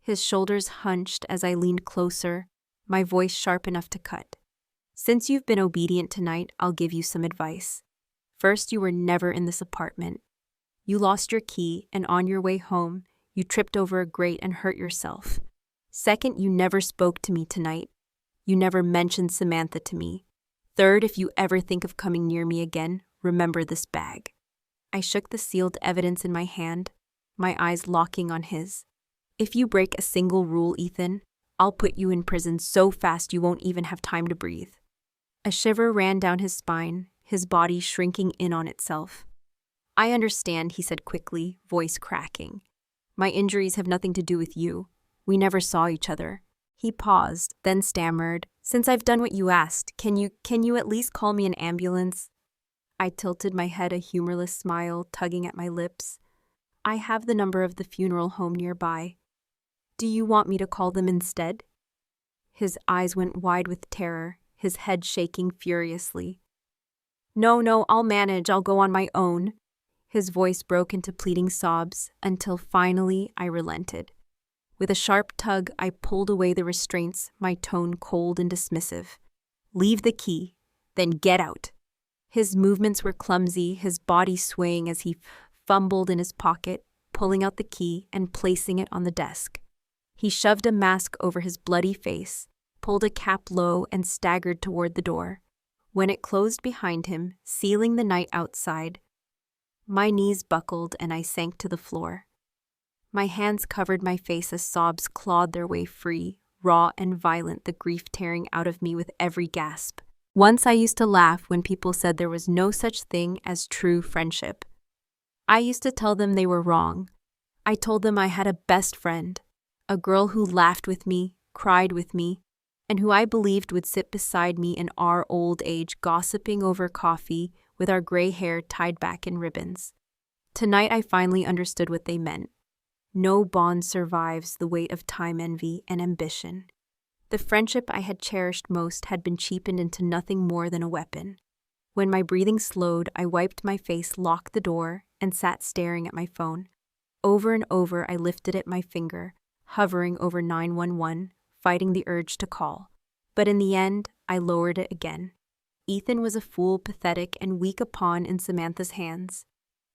His shoulders hunched as I leaned closer, my voice sharp enough to cut. Since you've been obedient tonight, I'll give you some advice. First, you were never in this apartment. You lost your key, and on your way home, you tripped over a grate and hurt yourself. Second, you never spoke to me tonight. You never mentioned Samantha to me. Third, if you ever think of coming near me again, remember this bag. I shook the sealed evidence in my hand, my eyes locking on his. If you break a single rule, Ethan, I'll put you in prison so fast you won't even have time to breathe. A shiver ran down his spine, his body shrinking in on itself. "I understand," he said quickly, voice cracking. "My injuries have nothing to do with you. We never saw each other." He paused, then stammered, "Since I've done what you asked, can you at least call me an ambulance?" I tilted my head, a humorless smile tugging at my lips. "I have the number of the funeral home nearby. Do you want me to call them instead?" His eyes went wide with terror, his head shaking furiously. No, I'll manage. I'll go on my own." His voice broke into pleading sobs until finally I relented. With a sharp tug, I pulled away the restraints, my tone cold and dismissive. "Leave the key, then get out." His movements were clumsy, his body swaying as he fumbled in his pocket, pulling out the key and placing it on the desk. He shoved a mask over his bloody face, pulled a cap low, and staggered toward the door. When it closed behind him, sealing the night outside, my knees buckled and I sank to the floor. My hands covered my face as sobs clawed their way free, raw and violent, the grief tearing out of me with every gasp. Once I used to laugh when people said there was no such thing as true friendship. I used to tell them they were wrong. I told them I had a best friend, a girl who laughed with me, cried with me, and who I believed would sit beside me in our old age, gossiping over coffee with our gray hair tied back in ribbons. Tonight I finally understood what they meant. No bond survives the weight of time, envy, and ambition. The friendship I had cherished most had been cheapened into nothing more than a weapon. When my breathing slowed, I wiped my face, locked the door, and sat staring at my phone. Over and over I lifted it, my finger, hovering over 911, fighting the urge to call. But in the end, I lowered it again. Ethan was a fool, pathetic, and weak a pawn in Samantha's hands.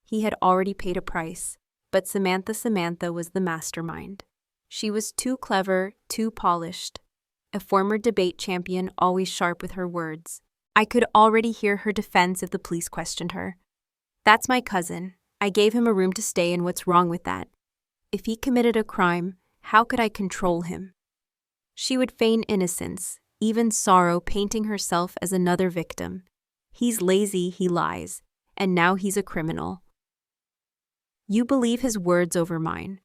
He had already paid a price, but Samantha was the mastermind. She was too clever, too polished. A former debate champion, always sharp with her words. I could already hear her defense if the police questioned her. "That's my cousin. I gave him a room to stay, and what's wrong with that? If he committed a crime, how could I control him?" She would feign innocence, even sorrow, painting herself as another victim. "He's lazy," he lies, "and now he's a criminal." You believe his words over mine.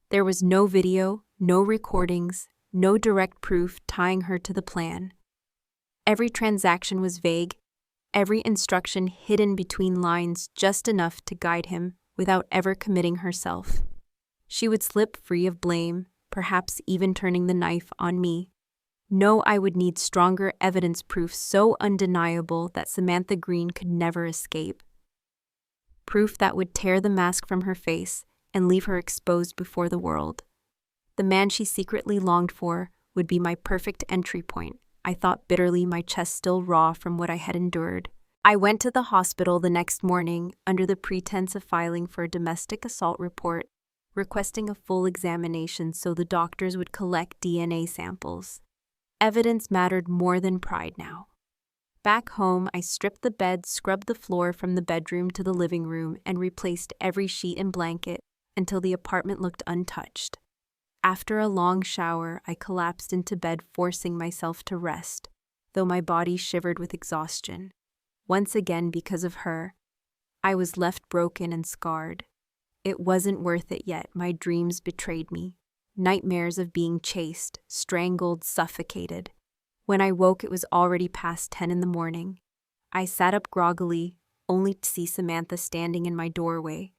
There was no video, no recordings, no direct proof tying her to the plan. Every transaction was vague, every instruction hidden between lines, just enough to guide him without ever committing herself. She would slip free of blame, perhaps even turning the knife on me. No, I would need stronger evidence, proof so undeniable that Samantha Green could never escape. Proof that would tear the mask from her face and leave her exposed before the world. The man she secretly longed for would be my perfect entry point, I thought bitterly, my chest still raw from what I had endured. I went to the hospital the next morning under the pretense of filing for a domestic assault report, requesting a full examination so the doctors would collect DNA samples. Evidence mattered more than pride now. Back home, I stripped the bed, scrubbed the floor from the bedroom to the living room, and replaced every sheet and blanket until the apartment looked untouched. After a long shower, I collapsed into bed, forcing myself to rest, though my body shivered with exhaustion. Once again, because of her, I was left broken and scarred. It wasn't worth it yet. My dreams betrayed me. Nightmares of being chased, strangled, suffocated. When I woke, it was already past 10 in the morning. I sat up groggily, only to see Samantha standing in my doorway,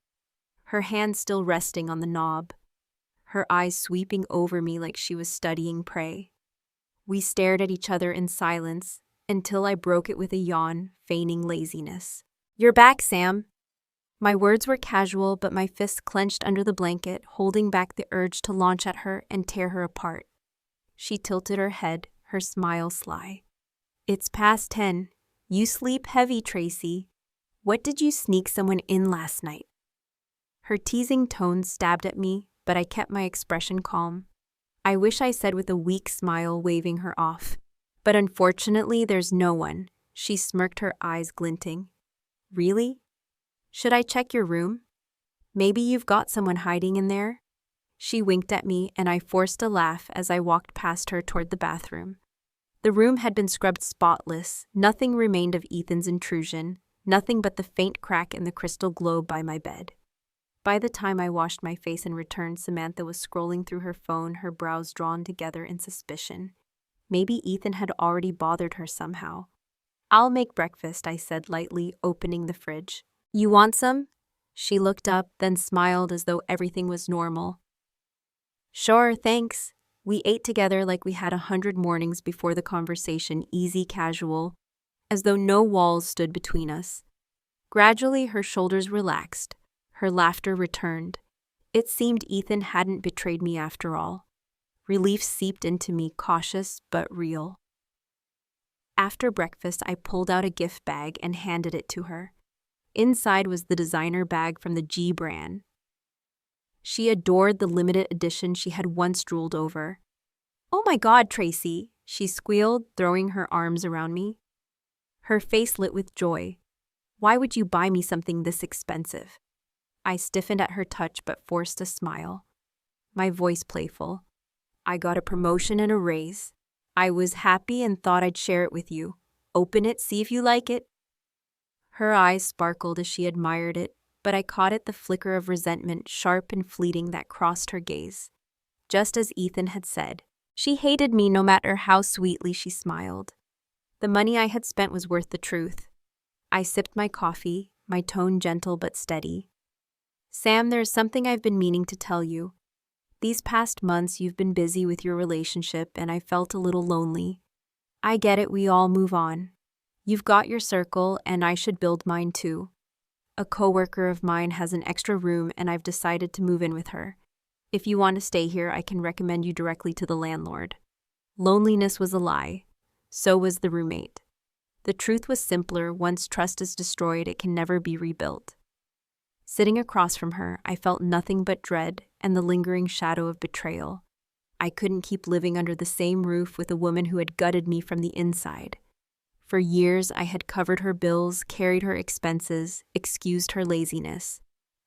her hand still resting on the knob, her eyes sweeping over me like she was studying prey. We stared at each other in silence until I broke it with a yawn, feigning laziness. "You're back, Sam." My words were casual, but my fists clenched under the blanket, holding back the urge to launch at her and tear her apart. She tilted her head, her smile sly. "It's past 10. You sleep heavy, Tracy. What did you sneak someone in last night?" Her teasing tone stabbed at me, but I kept my expression calm. I wish I said with a weak smile, waving her off. But unfortunately, there's no one. She smirked, her eyes glinting. "Really? Should I check your room? Maybe you've got someone hiding in there?" She winked at me, and I forced a laugh as I walked past her toward the bathroom. The room had been scrubbed spotless. Nothing remained of Ethan's intrusion, nothing but the faint crack in the crystal globe by my bed. By the time I washed my face and returned, Samantha was scrolling through her phone, her brows drawn together in suspicion. Maybe Ethan had already bothered her somehow. "I'll make breakfast," I said lightly, opening the fridge. "You want some?" She looked up, then smiled as though everything was normal. "Sure, thanks." We ate together like we had 100 mornings before the conversation, easy, casual, as though no walls stood between us. Gradually, her shoulders relaxed. Her laughter returned. It seemed Ethan hadn't betrayed me after all. Relief seeped into me, cautious but real. After breakfast, I pulled out a gift bag and handed it to her. Inside was the designer bag from the G brand. She adored the limited edition she had once drooled over. "Oh my God, Tracy," she squealed, throwing her arms around me. Her face lit with joy. "Why would you buy me something this expensive?" I stiffened at her touch but forced a smile. My voice playful. "I got a promotion and a raise. I was happy and thought I'd share it with you. Open it, see if you like it." Her eyes sparkled as she admired it, but I caught the flicker of resentment, sharp and fleeting, that crossed her gaze. Just as Ethan had said, she hated me no matter how sweetly she smiled. The money I had spent was worth the truth. I sipped my coffee, my tone gentle but steady. "Sam, there's something I've been meaning to tell you. These past months you've been busy with your relationship and I felt a little lonely. I get it, we all move on. You've got your circle and I should build mine too. A coworker of mine has an extra room and I've decided to move in with her. If you want to stay here, I can recommend you directly to the landlord." Loneliness was a lie. So was the roommate. The truth was simpler. Once trust is destroyed, it can never be rebuilt. Sitting across from her, I felt nothing but dread and the lingering shadow of betrayal. I couldn't keep living under the same roof with a woman who had gutted me from the inside. For years, I had covered her bills, carried her expenses, excused her laziness.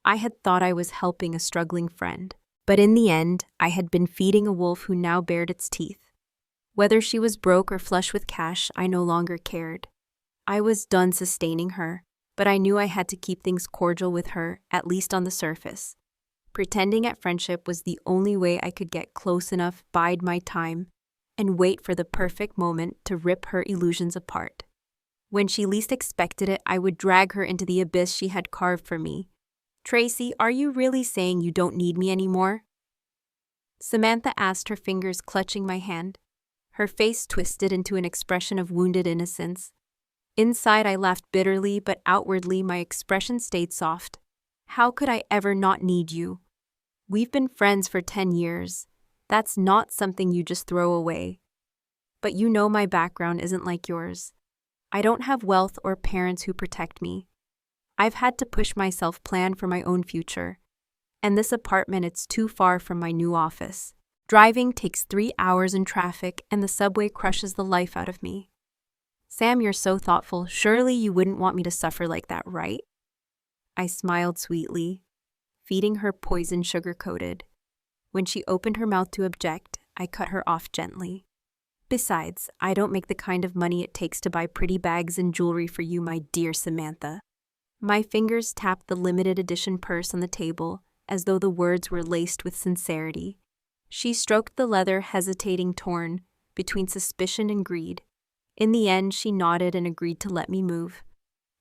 I had thought I was helping a struggling friend, but in the end, I had been feeding a wolf who now bared its teeth. Whether she was broke or flush with cash, I no longer cared. I was done sustaining her, but I knew I had to keep things cordial with her, at least on the surface. Pretending at friendship was the only way I could get close enough, bide my time, and wait for the perfect moment to rip her illusions apart. When she least expected it, I would drag her into the abyss she had carved for me. "Tracy, are you really saying you don't need me anymore?" Samantha asked, her fingers clutching my hand. Her face twisted into an expression of wounded innocence. Inside, I laughed bitterly, but outwardly my expression stayed soft. "How could I ever not need you? We've been friends for 10 years. That's not something you just throw away. But you know my background isn't like yours. I don't have wealth or parents who protect me. I've had to push myself, plan for my own future. And this apartment, it's too far from my new office. Driving takes 3 hours in traffic and the subway crushes the life out of me. Sam, you're so thoughtful. Surely you wouldn't want me to suffer like that, right?" I smiled sweetly, feeding her poison sugar-coated. When she opened her mouth to object, I cut her off gently. "Besides, I don't make the kind of money it takes to buy pretty bags and jewelry for you, my dear Samantha." My fingers tapped the limited edition purse on the table, as though the words were laced with sincerity. She stroked the leather, hesitating, torn between suspicion and greed. In the end, she nodded and agreed to let me move.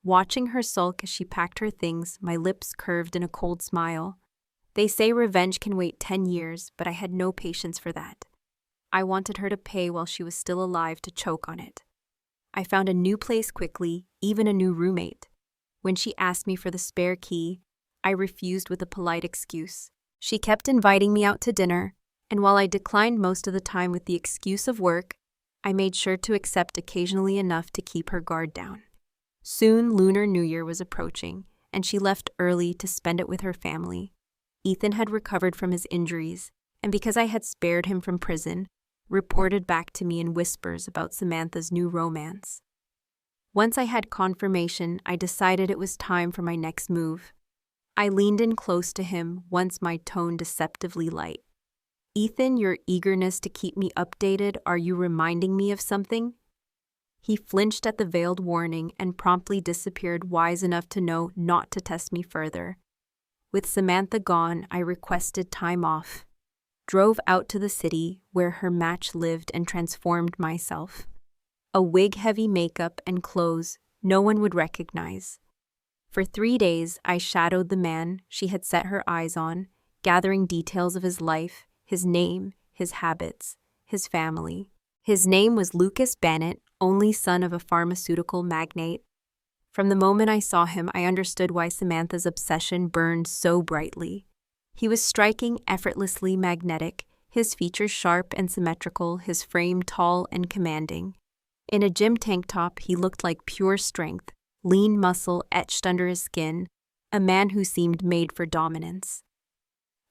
Watching her sulk as she packed her things, my lips curved in a cold smile. They say revenge can wait 10 years, but I had no patience for that. I wanted her to pay while she was still alive, to choke on it. I found a new place quickly, even a new roommate. When she asked me for the spare key, I refused with a polite excuse. She kept inviting me out to dinner, and while I declined most of the time with the excuse of work, I made sure to accept occasionally enough to keep her guard down. Soon Lunar New Year was approaching, and she left early to spend it with her family. Ethan had recovered from his injuries, and because I had spared him from prison, reported back to me in whispers about Samantha's new romance. Once I had confirmation, I decided it was time for my next move. I leaned in close to him, once my tone deceptively light. Ethan, your eagerness to keep me updated, are you reminding me of something? He flinched at the veiled warning and promptly disappeared, wise enough to know not to test me further. With Samantha gone, I requested time off, drove out to the city where her match lived and transformed myself. A wig, heavy makeup, and clothes no one would recognize. For 3 days, I shadowed the man she had set her eyes on, gathering details of his life, his name, his habits, his family. His name was Lucas Bennett, only son of a pharmaceutical magnate. From the moment I saw him, I understood why Samantha's obsession burned so brightly. He was striking, effortlessly magnetic, his features sharp and symmetrical, his frame tall and commanding. In a gym tank top, he looked like pure strength, lean muscle etched under his skin, a man who seemed made for dominance.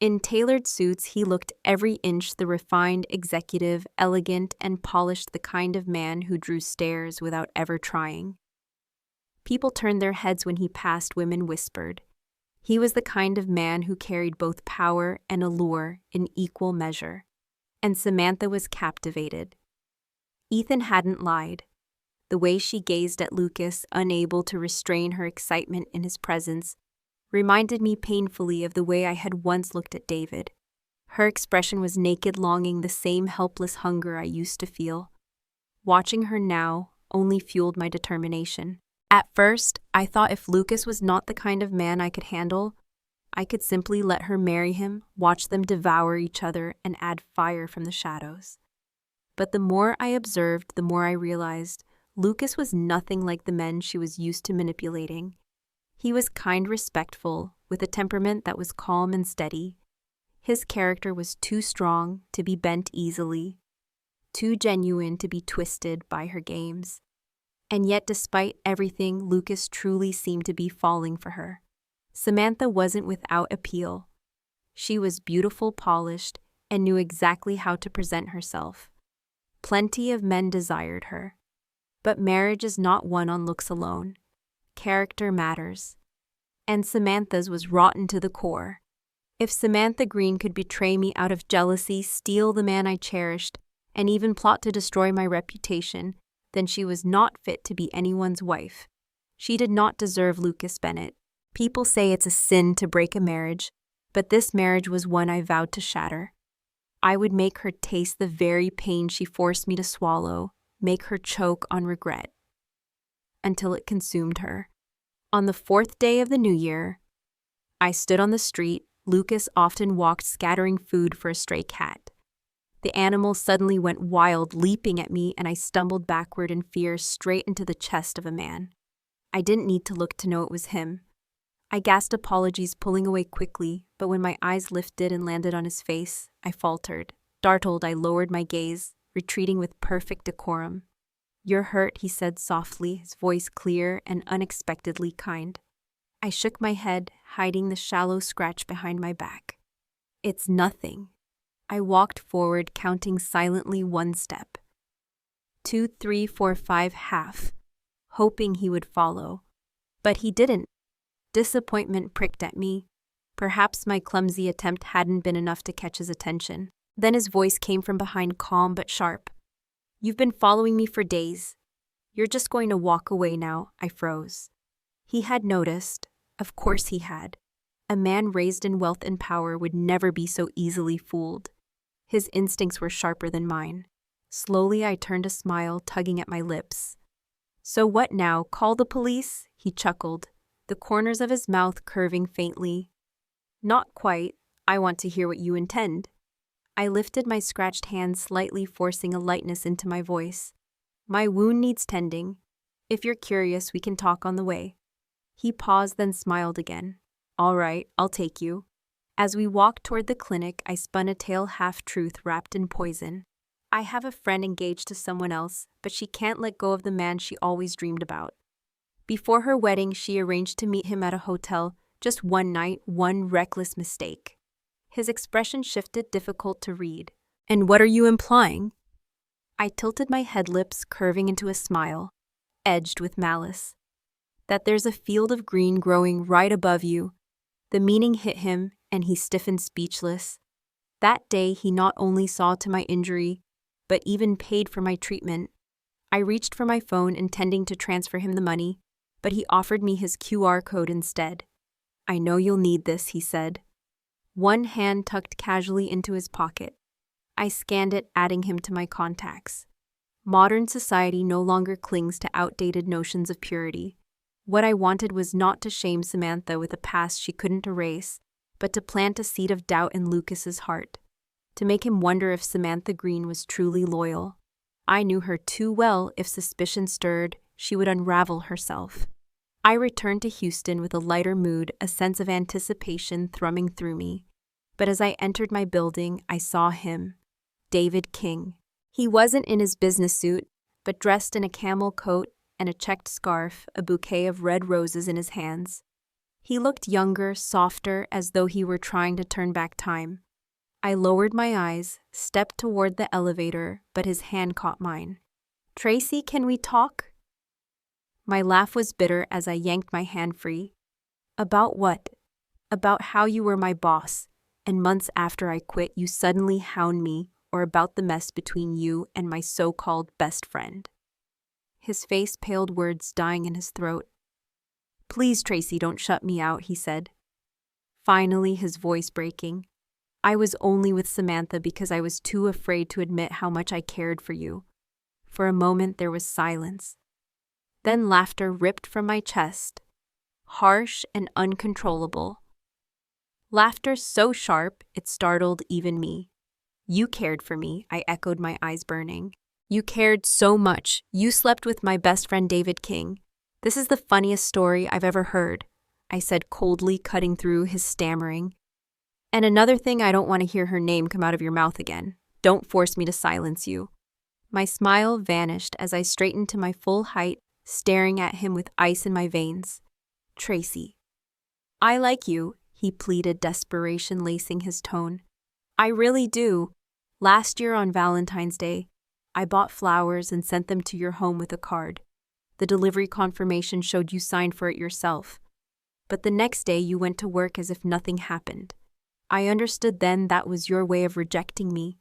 In tailored suits, he looked every inch the refined, executive, elegant, and polished, the kind of man who drew stares without ever trying. People turned their heads when he passed, women whispered. He was the kind of man who carried both power and allure in equal measure. And Samantha was captivated. Ethan hadn't lied. The way she gazed at Lucas, unable to restrain her excitement in his presence, reminded me painfully of the way I had once looked at David. Her expression was naked longing, the same helpless hunger I used to feel. Watching her now only fueled my determination. At first, I thought if Lucas was not the kind of man I could handle, I could simply let her marry him, watch them devour each other, and add fire from the shadows. But the more I observed, the more I realized Lucas was nothing like the men she was used to manipulating. He was kind, respectful, with a temperament that was calm and steady. His character was too strong to be bent easily, too genuine to be twisted by her games. And yet, despite everything, Lucas truly seemed to be falling for her. Samantha wasn't without appeal. She was beautiful, polished, and knew exactly how to present herself. Plenty of men desired her. But marriage is not won on looks alone. Character matters. And Samantha's was rotten to the core. If Samantha Green could betray me out of jealousy, steal the man I cherished, and even plot to destroy my reputation, then she was not fit to be anyone's wife. She did not deserve Lucas Bennett. People say it's a sin to break a marriage, but this marriage was one I vowed to shatter. I would make her taste the very pain she forced me to swallow, make her choke on regret, until it consumed her. On the 4th day of the new year, I stood on the street. Lucas often walked, scattering food for a stray cat. The animal suddenly went wild, leaping at me, and I stumbled backward in fear, straight into the chest of a man. I didn't need to look to know it was him. I gasped apologies, pulling away quickly, but when my eyes lifted and landed on his face, I faltered. Startled, I lowered my gaze, retreating with perfect decorum. "You're hurt," he said softly, his voice clear and unexpectedly kind. I shook my head, hiding the shallow scratch behind my back. "It's nothing." I walked forward, counting silently 1 step. 2, 3, 4, 5, half, hoping he would follow. But he didn't. Disappointment pricked at me. Perhaps my clumsy attempt hadn't been enough to catch his attention. Then his voice came from behind, calm but sharp. "You've been following me for days. You're just going to walk away now." I froze. He had noticed. Of course he had. A man raised in wealth and power would never be so easily fooled. His instincts were sharper than mine. Slowly I turned a smile, tugging at my lips. "So what now? Call the police?" He chuckled, the corners of his mouth curving faintly. "Not quite. I want to hear what you intend." I lifted my scratched hand slightly, forcing a lightness into my voice. "My wound needs tending. If you're curious, we can talk on the way." He paused, then smiled again. "All right, I'll take you." As we walked toward the clinic, I spun a tale half-truth wrapped in poison. "I have a friend engaged to someone else, but she can't let go of the man she always dreamed about. Before her wedding, she arranged to meet him at a hotel, just one night, one reckless mistake." His expression shifted, difficult to read. "And what are you implying?" I tilted my head, lips curving into a smile, edged with malice. "That there's a field of green growing right above you." The meaning hit him, and he stiffened, speechless. That day, he not only saw to my injury, but even paid for my treatment. I reached for my phone intending to transfer him the money, but he offered me his QR code instead. "I know you'll need this," he said. One hand tucked casually into his pocket. I scanned it, adding him to my contacts. Modern society no longer clings to outdated notions of purity. What I wanted was not to shame Samantha with a past she couldn't erase, but to plant a seed of doubt in Lucas's heart, to make him wonder if Samantha Green was truly loyal. I knew her too well. If suspicion stirred, she would unravel herself. I returned to Houston with a lighter mood, a sense of anticipation thrumming through me. But as I entered my building, I saw him, David King. He wasn't in his business suit, but dressed in a camel coat and a checked scarf, a bouquet of red roses in his hands. He looked younger, softer, as though he were trying to turn back time. I lowered my eyes, stepped toward the elevator, but his hand caught mine. "Tracy, can we talk?" My laugh was bitter as I yanked my hand free. "About what?" "About how you were my boss, and months after I quit you suddenly hound me, or about the mess between you and my so-called best friend." His face paled, words dying in his throat. "Please, Tracy, don't shut me out," he said. Finally, his voice breaking. "I was only with Samantha because I was too afraid to admit how much I cared for you." For a moment there was silence. Then laughter ripped from my chest, harsh and uncontrollable. Laughter so sharp it startled even me. "You cared for me," I echoed, my eyes burning. "You cared so much. You slept with my best friend David King. This is the funniest story I've ever heard," I said coldly, cutting through his stammering. "And another thing, I don't want to hear her name come out of your mouth again. Don't force me to silence you." My smile vanished as I straightened to my full height, staring at him with ice in my veins. "Tracy, I like you," he pleaded, desperation lacing his tone. "I really do. Last year on Valentine's Day, I bought flowers and sent them to your home with a card. The delivery confirmation showed you signed for it yourself. But the next day you went to work as if nothing happened. I understood then that was your way of rejecting me.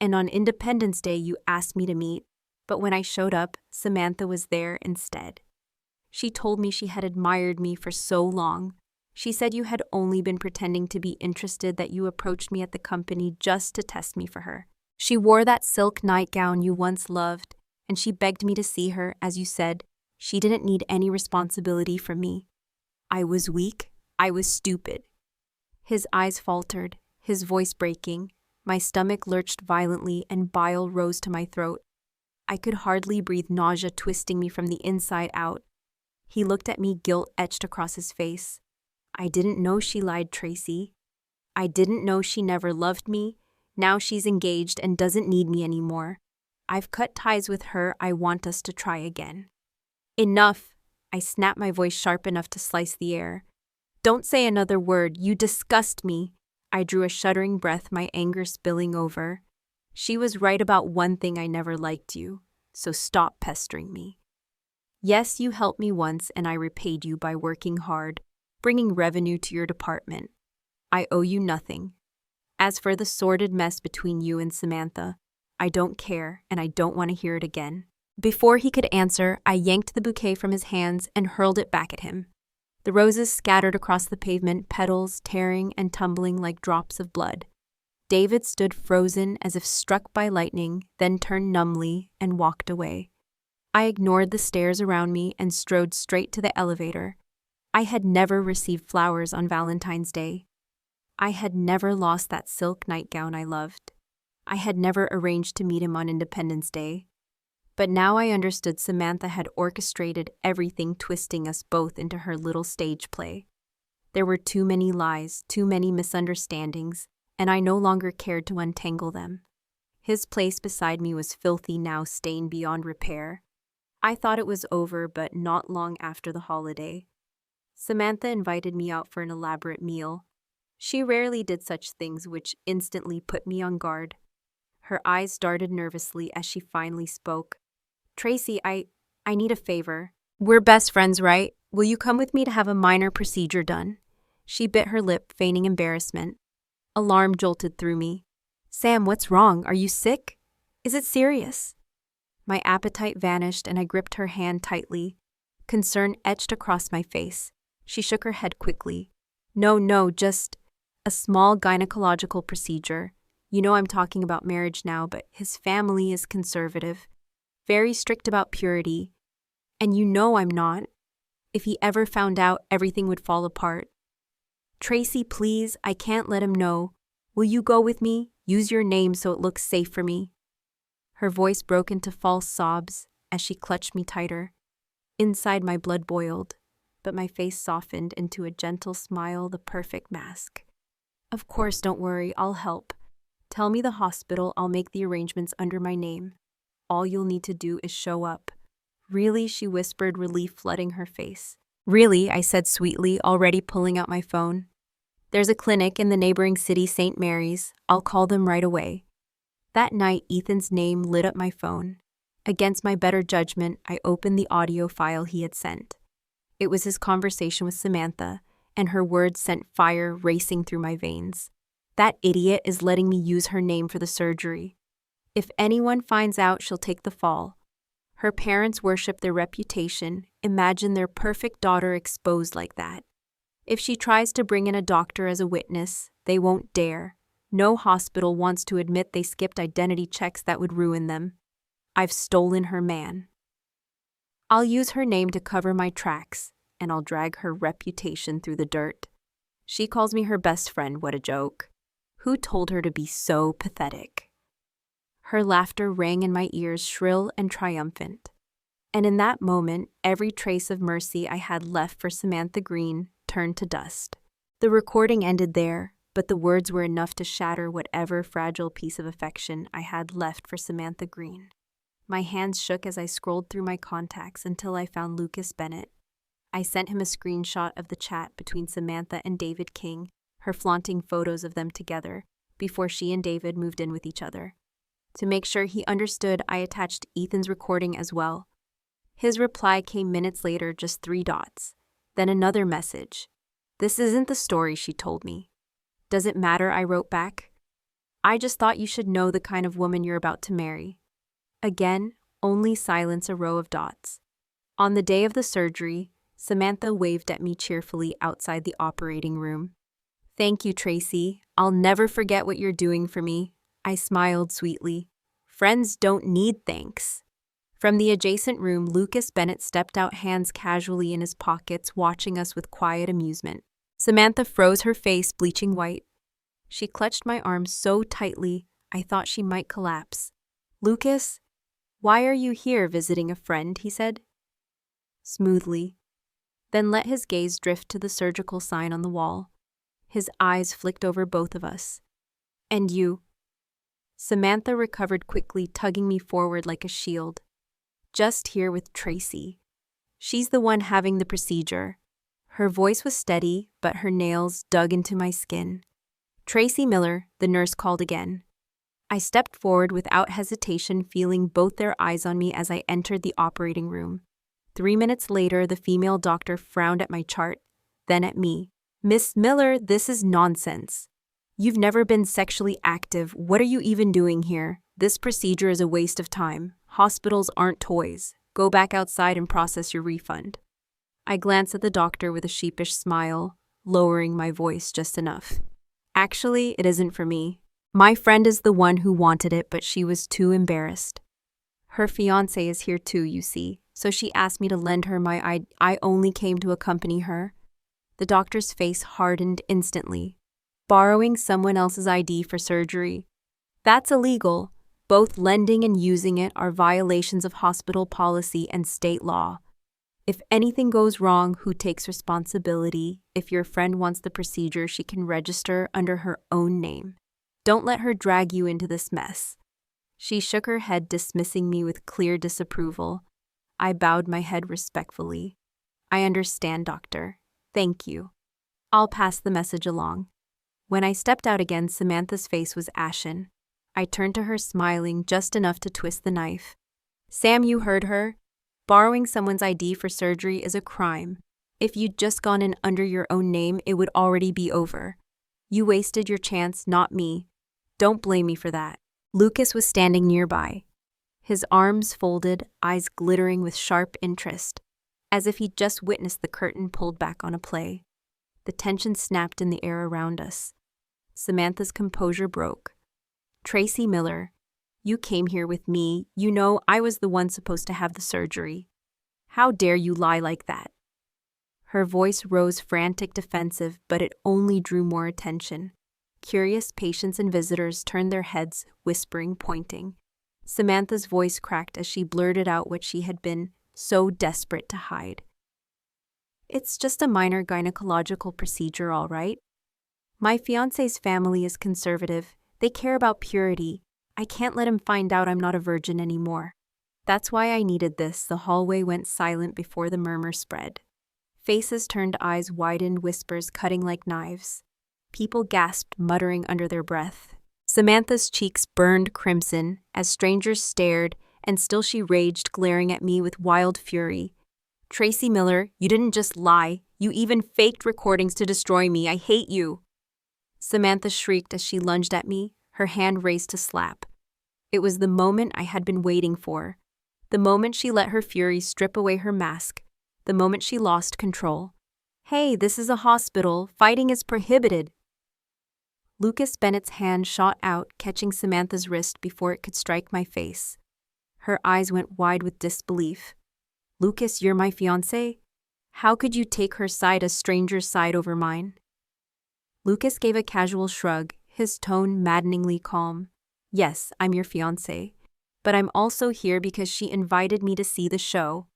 And on Independence Day you asked me to meet, but when I showed up, Samantha was there instead. She told me she had admired me for so long. She said you had only been pretending to be interested, that you approached me at the company just to test me for her. She wore that silk nightgown you once loved, and she begged me to see her. As you said, she didn't need any responsibility from me. I was weak. I was stupid." His eyes faltered, his voice breaking. My stomach lurched violently and bile rose to my throat. I could hardly breathe, nausea twisting me from the inside out. He looked at me, guilt etched across his face. "I didn't know she lied, Tracy. I didn't know she never loved me. Now she's engaged and doesn't need me anymore. I've cut ties with her. I want us to try again." "Enough!" I snapped, my voice sharp enough to slice the air. "Don't say another word. You disgust me." I drew a shuddering breath, my anger spilling over. "She was right about one thing: I never liked you. So stop pestering me. Yes, you helped me once, and I repaid you by working hard, bringing revenue to your department. I owe you nothing. As for the sordid mess between you and Samantha, I don't care, and I don't want to hear it again." Before he could answer, I yanked the bouquet from his hands and hurled it back at him. The roses scattered across the pavement, petals tearing and tumbling like drops of blood. David stood frozen as if struck by lightning, then turned numbly and walked away. I ignored the stares around me and strode straight to the elevator. I had never received flowers on Valentine's Day. I had never lost that silk nightgown I loved. I had never arranged to meet him on Independence Day. But now I understood Samantha had orchestrated everything, twisting us both into her little stage play. There were too many lies, too many misunderstandings, and I no longer cared to untangle them. His place beside me was filthy now, stained beyond repair. I thought it was over, but not long after the holiday. Samantha invited me out for an elaborate meal. She rarely did such things, which instantly put me on guard. Her eyes darted nervously as she finally spoke. "Tracy, I need a favor. We're best friends, right? Will you come with me to have a minor procedure done?" She bit her lip, feigning embarrassment. Alarm jolted through me. Sam, what's wrong? Are you sick? Is it serious? My appetite vanished and I gripped her hand tightly. Concern etched across my face. She shook her head quickly. No, just a small gynecological procedure. You know I'm talking about marriage now, but his family is conservative, very strict about purity. And you know I'm not. If he ever found out, everything would fall apart. Tracy, please, I can't let him know. Will you go with me? Use your name so it looks safe for me. Her voice broke into false sobs as she clutched me tighter. Inside, my blood boiled, but my face softened into a gentle smile, the perfect mask. Of course, don't worry, I'll help. Tell me the hospital, I'll make the arrangements under my name. All you'll need to do is show up. Really, she whispered, relief flooding her face. Really, I said sweetly, already pulling out my phone. There's a clinic in the neighboring city, St. Mary's. I'll call them right away. That night, Ethan's name lit up my phone. Against my better judgment, I opened the audio file he had sent. It was his conversation with Samantha, and her words sent fire racing through my veins. That idiot is letting me use her name for the surgery. If anyone finds out, she'll take the fall. Her parents worship their reputation. Imagine their perfect daughter exposed like that. If she tries to bring in a doctor as a witness, they won't dare. No hospital wants to admit they skipped identity checks that would ruin them. I've stolen her man. I'll use her name to cover my tracks, and I'll drag her reputation through the dirt. She calls me her best friend, what a joke. Who told her to be so pathetic? Her laughter rang in my ears, shrill and triumphant. And in that moment, every trace of mercy I had left for Samantha Green turned to dust. The recording ended there, but the words were enough to shatter whatever fragile piece of affection I had left for Samantha Green. My hands shook as I scrolled through my contacts until I found Lucas Bennett. I sent him a screenshot of the chat between Samantha and David King, her flaunting photos of them together, before she and David moved in with each other. To make sure he understood, I attached Ethan's recording as well. His reply came minutes later, just 3 dots. Then another message. This isn't the story, she told me. Does it matter, I wrote back. I just thought you should know the kind of woman you're about to marry. Again, only silence, a row of dots. On the day of the surgery, Samantha waved at me cheerfully outside the operating room. Thank you, Tracy. I'll never forget what you're doing for me. I smiled sweetly. Friends don't need thanks. From the adjacent room, Lucas Bennett stepped out, hands casually in his pockets, watching us with quiet amusement. Samantha froze, her face bleaching white. She clutched my arm so tightly, I thought she might collapse. Lucas, why are you here visiting a friend? He said. Smoothly. Then let his gaze drift to the surgical sign on the wall. His eyes flicked over both of us. And you? Samantha recovered quickly, tugging me forward like a shield. Just here with Tracy. She's the one having the procedure. Her voice was steady, but her nails dug into my skin. Tracy Miller, the nurse called again. I stepped forward without hesitation, feeling both their eyes on me as I entered the operating room. 3 minutes later, the female doctor frowned at my chart, then at me. Miss Miller, this is nonsense. You've never been sexually active. What are you even doing here? This procedure is a waste of time. Hospitals aren't toys. Go back outside and process your refund. I glanced at the doctor with a sheepish smile, lowering my voice just enough. Actually, it isn't for me. My friend is the one who wanted it, but she was too embarrassed. Her fiancé is here too, you see, so she asked me to lend her my ID. I only came to accompany her. The doctor's face hardened instantly. Borrowing someone else's ID for surgery. That's illegal. Both lending and using it are violations of hospital policy and state law. If anything goes wrong, who takes responsibility? If your friend wants the procedure, she can register under her own name. Don't let her drag you into this mess. She shook her head, dismissing me with clear disapproval. I bowed my head respectfully. I understand, doctor. Thank you. I'll pass the message along. When I stepped out again, Samantha's face was ashen. I turned to her, smiling just enough to twist the knife. Sam, you heard her. Borrowing someone's ID for surgery is a crime. If you'd just gone in under your own name, it would already be over. You wasted your chance, not me. Don't blame me for that. Lucas was standing nearby, his arms folded, eyes glittering with sharp interest, as if he'd just witnessed the curtain pulled back on a play. The tension snapped in the air around us. Samantha's composure broke. "Tracy Miller, you came here with me. You know I was the one supposed to have the surgery. How dare you lie like that?" Her voice rose frantic, defensive, but it only drew more attention. Curious patients and visitors turned their heads, whispering, pointing. Samantha's voice cracked as she blurted out what she had been so desperate to hide. "It's just a minor gynecological procedure, all right. My fiancé's family is conservative. They care about purity. I can't let him find out I'm not a virgin anymore. That's why I needed this." The hallway went silent before the murmur spread. Faces turned, eyes widened, whispers cutting like knives. People gasped, muttering under their breath. Samantha's cheeks burned crimson as strangers stared, and still she raged, glaring at me with wild fury. "Tracy Miller, you didn't just lie. You even faked recordings to destroy me. I hate you." Samantha shrieked as she lunged at me, her hand raised to slap. It was the moment I had been waiting for. The moment she let her fury strip away her mask. The moment she lost control. "Hey, this is a hospital. Fighting is prohibited." Lucas Bennett's hand shot out, catching Samantha's wrist before it could strike my face. Her eyes went wide with disbelief. "Lucas, you're my fiancé? How could you take her side, a stranger's side, over mine?" Lucas gave a casual shrug, his tone maddeningly calm. "Yes, I'm your fiancé, but I'm also here because she invited me to see the show."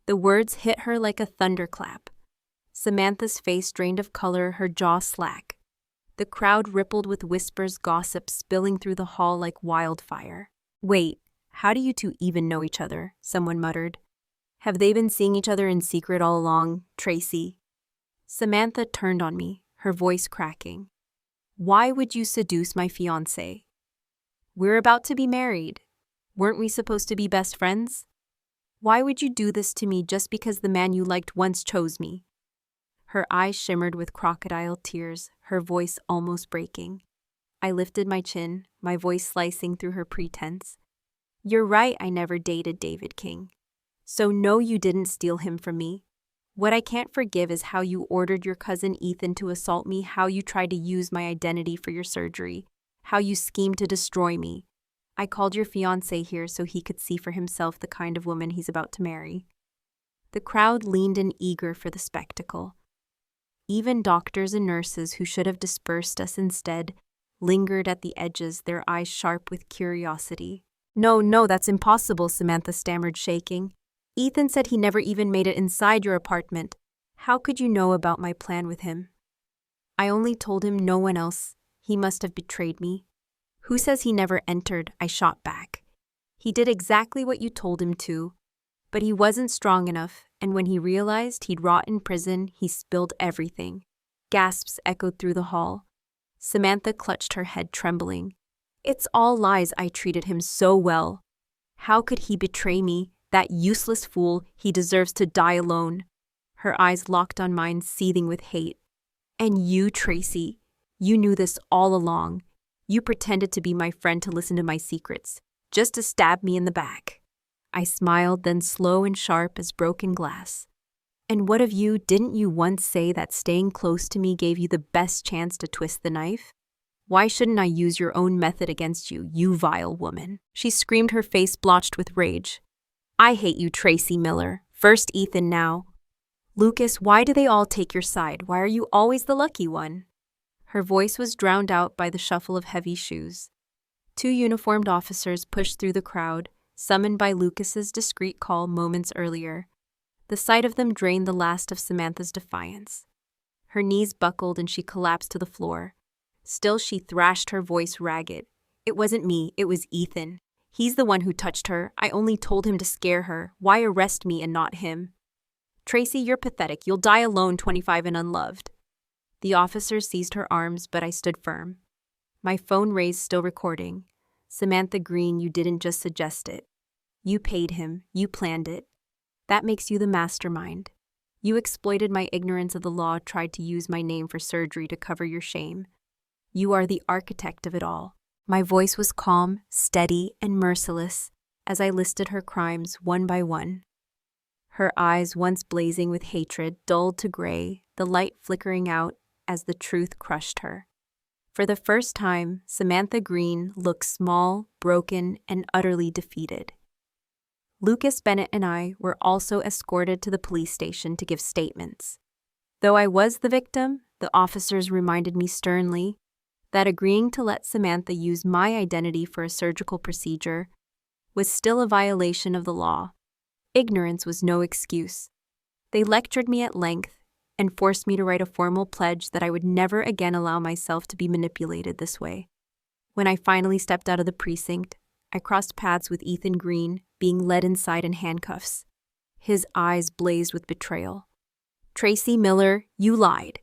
The words hit her like a thunderclap. Samantha's face drained of color, her jaw slack. The crowd rippled with whispers, gossip spilling through the hall like wildfire. "Wait, how do you two even know each other?" someone muttered. "Have they been seeing each other in secret all along, Tracy?" Samantha turned on me, her voice cracking. "Why would you seduce my fiancé? We're about to be married. Weren't we supposed to be best friends? Why would you do this to me just because the man you liked once chose me?" Her eyes shimmered with crocodile tears, her voice almost breaking. I lifted my chin, my voice slicing through her pretense. "You're right, I never dated David King. So no, you didn't steal him from me. What I can't forgive is how you ordered your cousin Ethan to assault me, how you tried to use my identity for your surgery, how you schemed to destroy me. I called your fiancé here so he could see for himself the kind of woman he's about to marry." The crowd leaned in, eager for the spectacle. Even doctors and nurses, who should have dispersed us instead, lingered at the edges, their eyes sharp with curiosity. No, that's impossible," Samantha stammered, shaking. "Ethan said he never even made it inside your apartment. How could you know about my plan with him?" "I only told him, no one else. He must have betrayed me." "Who says he never entered?" I shot back. "He did exactly what you told him to. But he wasn't strong enough, and when he realized he'd rot in prison, he spilled everything." Gasps echoed through the hall. Samantha clutched her head, trembling. "It's all lies. I treated him so well. How could he betray me? That useless fool, he deserves to die alone." Her eyes locked on mine, seething with hate. "And you, Tracy, you knew this all along. You pretended to be my friend to listen to my secrets, just to stab me in the back." I smiled, then slow and sharp as broken glass. "And what of you? Didn't you once say that staying close to me gave you the best chance to twist the knife? Why shouldn't I use your own method against you, you vile woman?" She screamed, her face blotched with rage. "I hate you, Tracy Miller. First Ethan, now. Lucas, why do they all take your side? Why are you always the lucky one?" Her voice was drowned out by the shuffle of heavy shoes. Two uniformed officers pushed through the crowd, summoned by Lucas's discreet call moments earlier. The sight of them drained the last of Samantha's defiance. Her knees buckled and she collapsed to the floor. Still, she thrashed, her voice ragged. "It wasn't me, it was Ethan. He's the one who touched her. I only told him to scare her. Why arrest me and not him?" "Tracy, you're pathetic. You'll die alone, 25 and unloved." The officer seized her arms, but I stood firm. My phone raised, still recording. "Samantha Green, you didn't just suggest it. You paid him. You planned it. That makes you the mastermind. You exploited my ignorance of the law, tried to use my name for surgery to cover your shame. You are the architect of it all. My voice was calm, steady, and merciless as I listed her crimes one by one. Her eyes, once blazing with hatred, dulled to gray, the light flickering out as the truth crushed her. For the first time, Samantha Green looked small, broken, and utterly defeated. Lucas, Bennett, and I were also escorted to the police station to give statements. Though I was the victim, the officers reminded me sternly that agreeing to let Samantha use my identity for a surgical procedure was still a violation of the law. Ignorance was no excuse. They lectured me at length and forced me to write a formal pledge that I would never again allow myself to be manipulated this way. When I finally stepped out of the precinct, I crossed paths with Ethan Green, being led inside in handcuffs. His eyes blazed with betrayal. "Tracy Miller, you lied.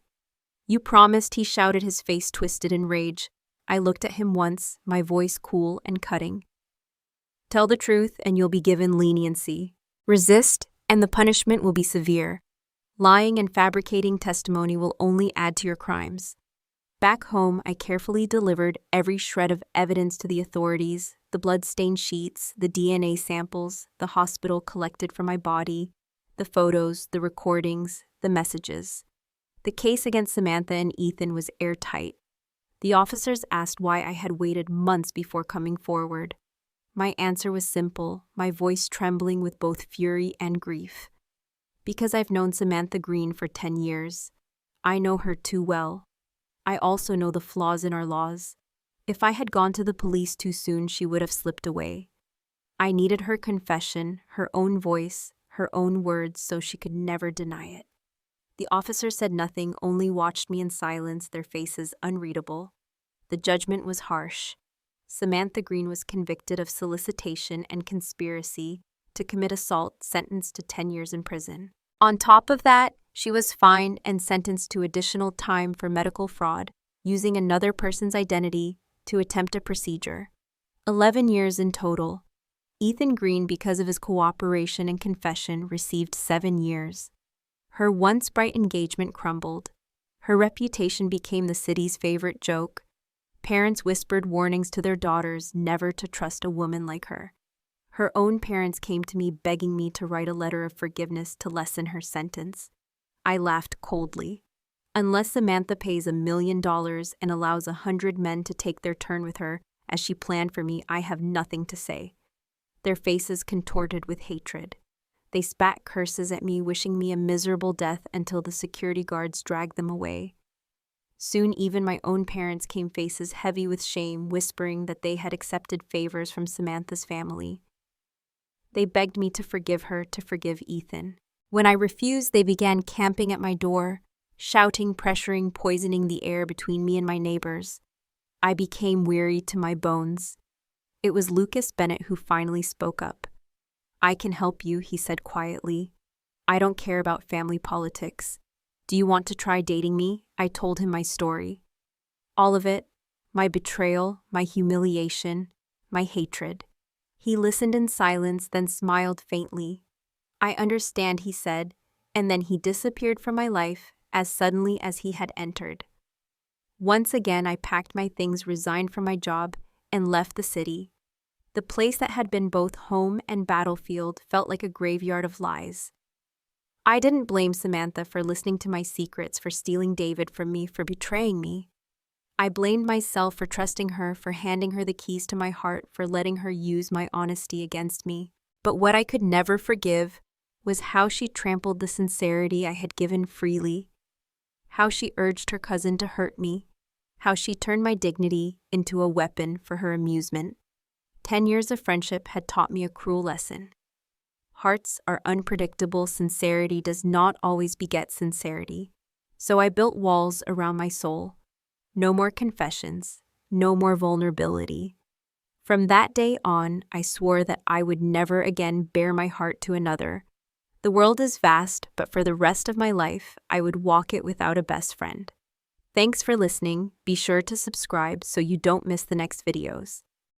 You promised," he shouted, his face twisted in rage. I looked at him once, my voice cool and cutting. "Tell the truth and you'll be given leniency. Resist and the punishment will be severe. Lying and fabricating testimony will only add to your crimes." Back home, I carefully delivered every shred of evidence to the authorities: the blood-stained sheets, the DNA samples, the hospital collected from my body, the photos, the recordings, the messages. The case against Samantha and Ethan was airtight. The officers asked why I had waited months before coming forward. My answer was simple, my voice trembling with both fury and grief. Because I've known Samantha Green for 10 years. I know her too well. I also know the flaws in our laws. If I had gone to the police too soon, she would have slipped away. I needed her confession, her own voice, her own words, so she could never deny it. The officers said nothing, only watched me in silence, their faces unreadable. The judgment was harsh. Samantha Green was convicted of solicitation and conspiracy to commit assault, sentenced to 10 years in prison. On top of that, she was fined and sentenced to additional time for medical fraud, using another person's identity to attempt a procedure. 11 years in total. Ethan Green, because of his cooperation and confession, received 7 years. Her once bright engagement crumbled. Her reputation became the city's favorite joke. Parents whispered warnings to their daughters never to trust a woman like her. Her own parents came to me begging me to write a letter of forgiveness to lessen her sentence. I laughed coldly. Unless Samantha pays $1 million and allows 100 men to take their turn with her, as she planned for me, I have nothing to say. Their faces contorted with hatred. They spat curses at me, wishing me a miserable death until the security guards dragged them away. Soon even my own parents came, faces heavy with shame, whispering that they had accepted favors from Samantha's family. They begged me to forgive her, to forgive Ethan. When I refused, they began camping at my door, shouting, pressuring, poisoning the air between me and my neighbors. I became weary to my bones. It was Lucas Bennett who finally spoke up. "I can help you," he said quietly. "I don't care about family politics. Do you want to try dating me?" I told him my story. All of it, my betrayal, my humiliation, my hatred. He listened in silence, then smiled faintly. "I understand," he said, and then he disappeared from my life as suddenly as he had entered. Once again, I packed my things, resigned from my job, and left the city. The place that had been both home and battlefield felt like a graveyard of lies. I didn't blame Samantha for listening to my secrets, for stealing David from me, for betraying me. I blamed myself for trusting her, for handing her the keys to my heart, for letting her use my honesty against me. But what I could never forgive was how she trampled the sincerity I had given freely, how she urged her cousin to hurt me, how she turned my dignity into a weapon for her amusement. 10 years of friendship had taught me a cruel lesson. Hearts are unpredictable. Sincerity does not always beget sincerity. So I built walls around my soul. No more confessions, no more vulnerability. From that day on, I swore that I would never again bare my heart to another. The world is vast, but for the rest of my life, I would walk it without a best friend. Thanks for listening. Be sure to subscribe so you don't miss the next videos.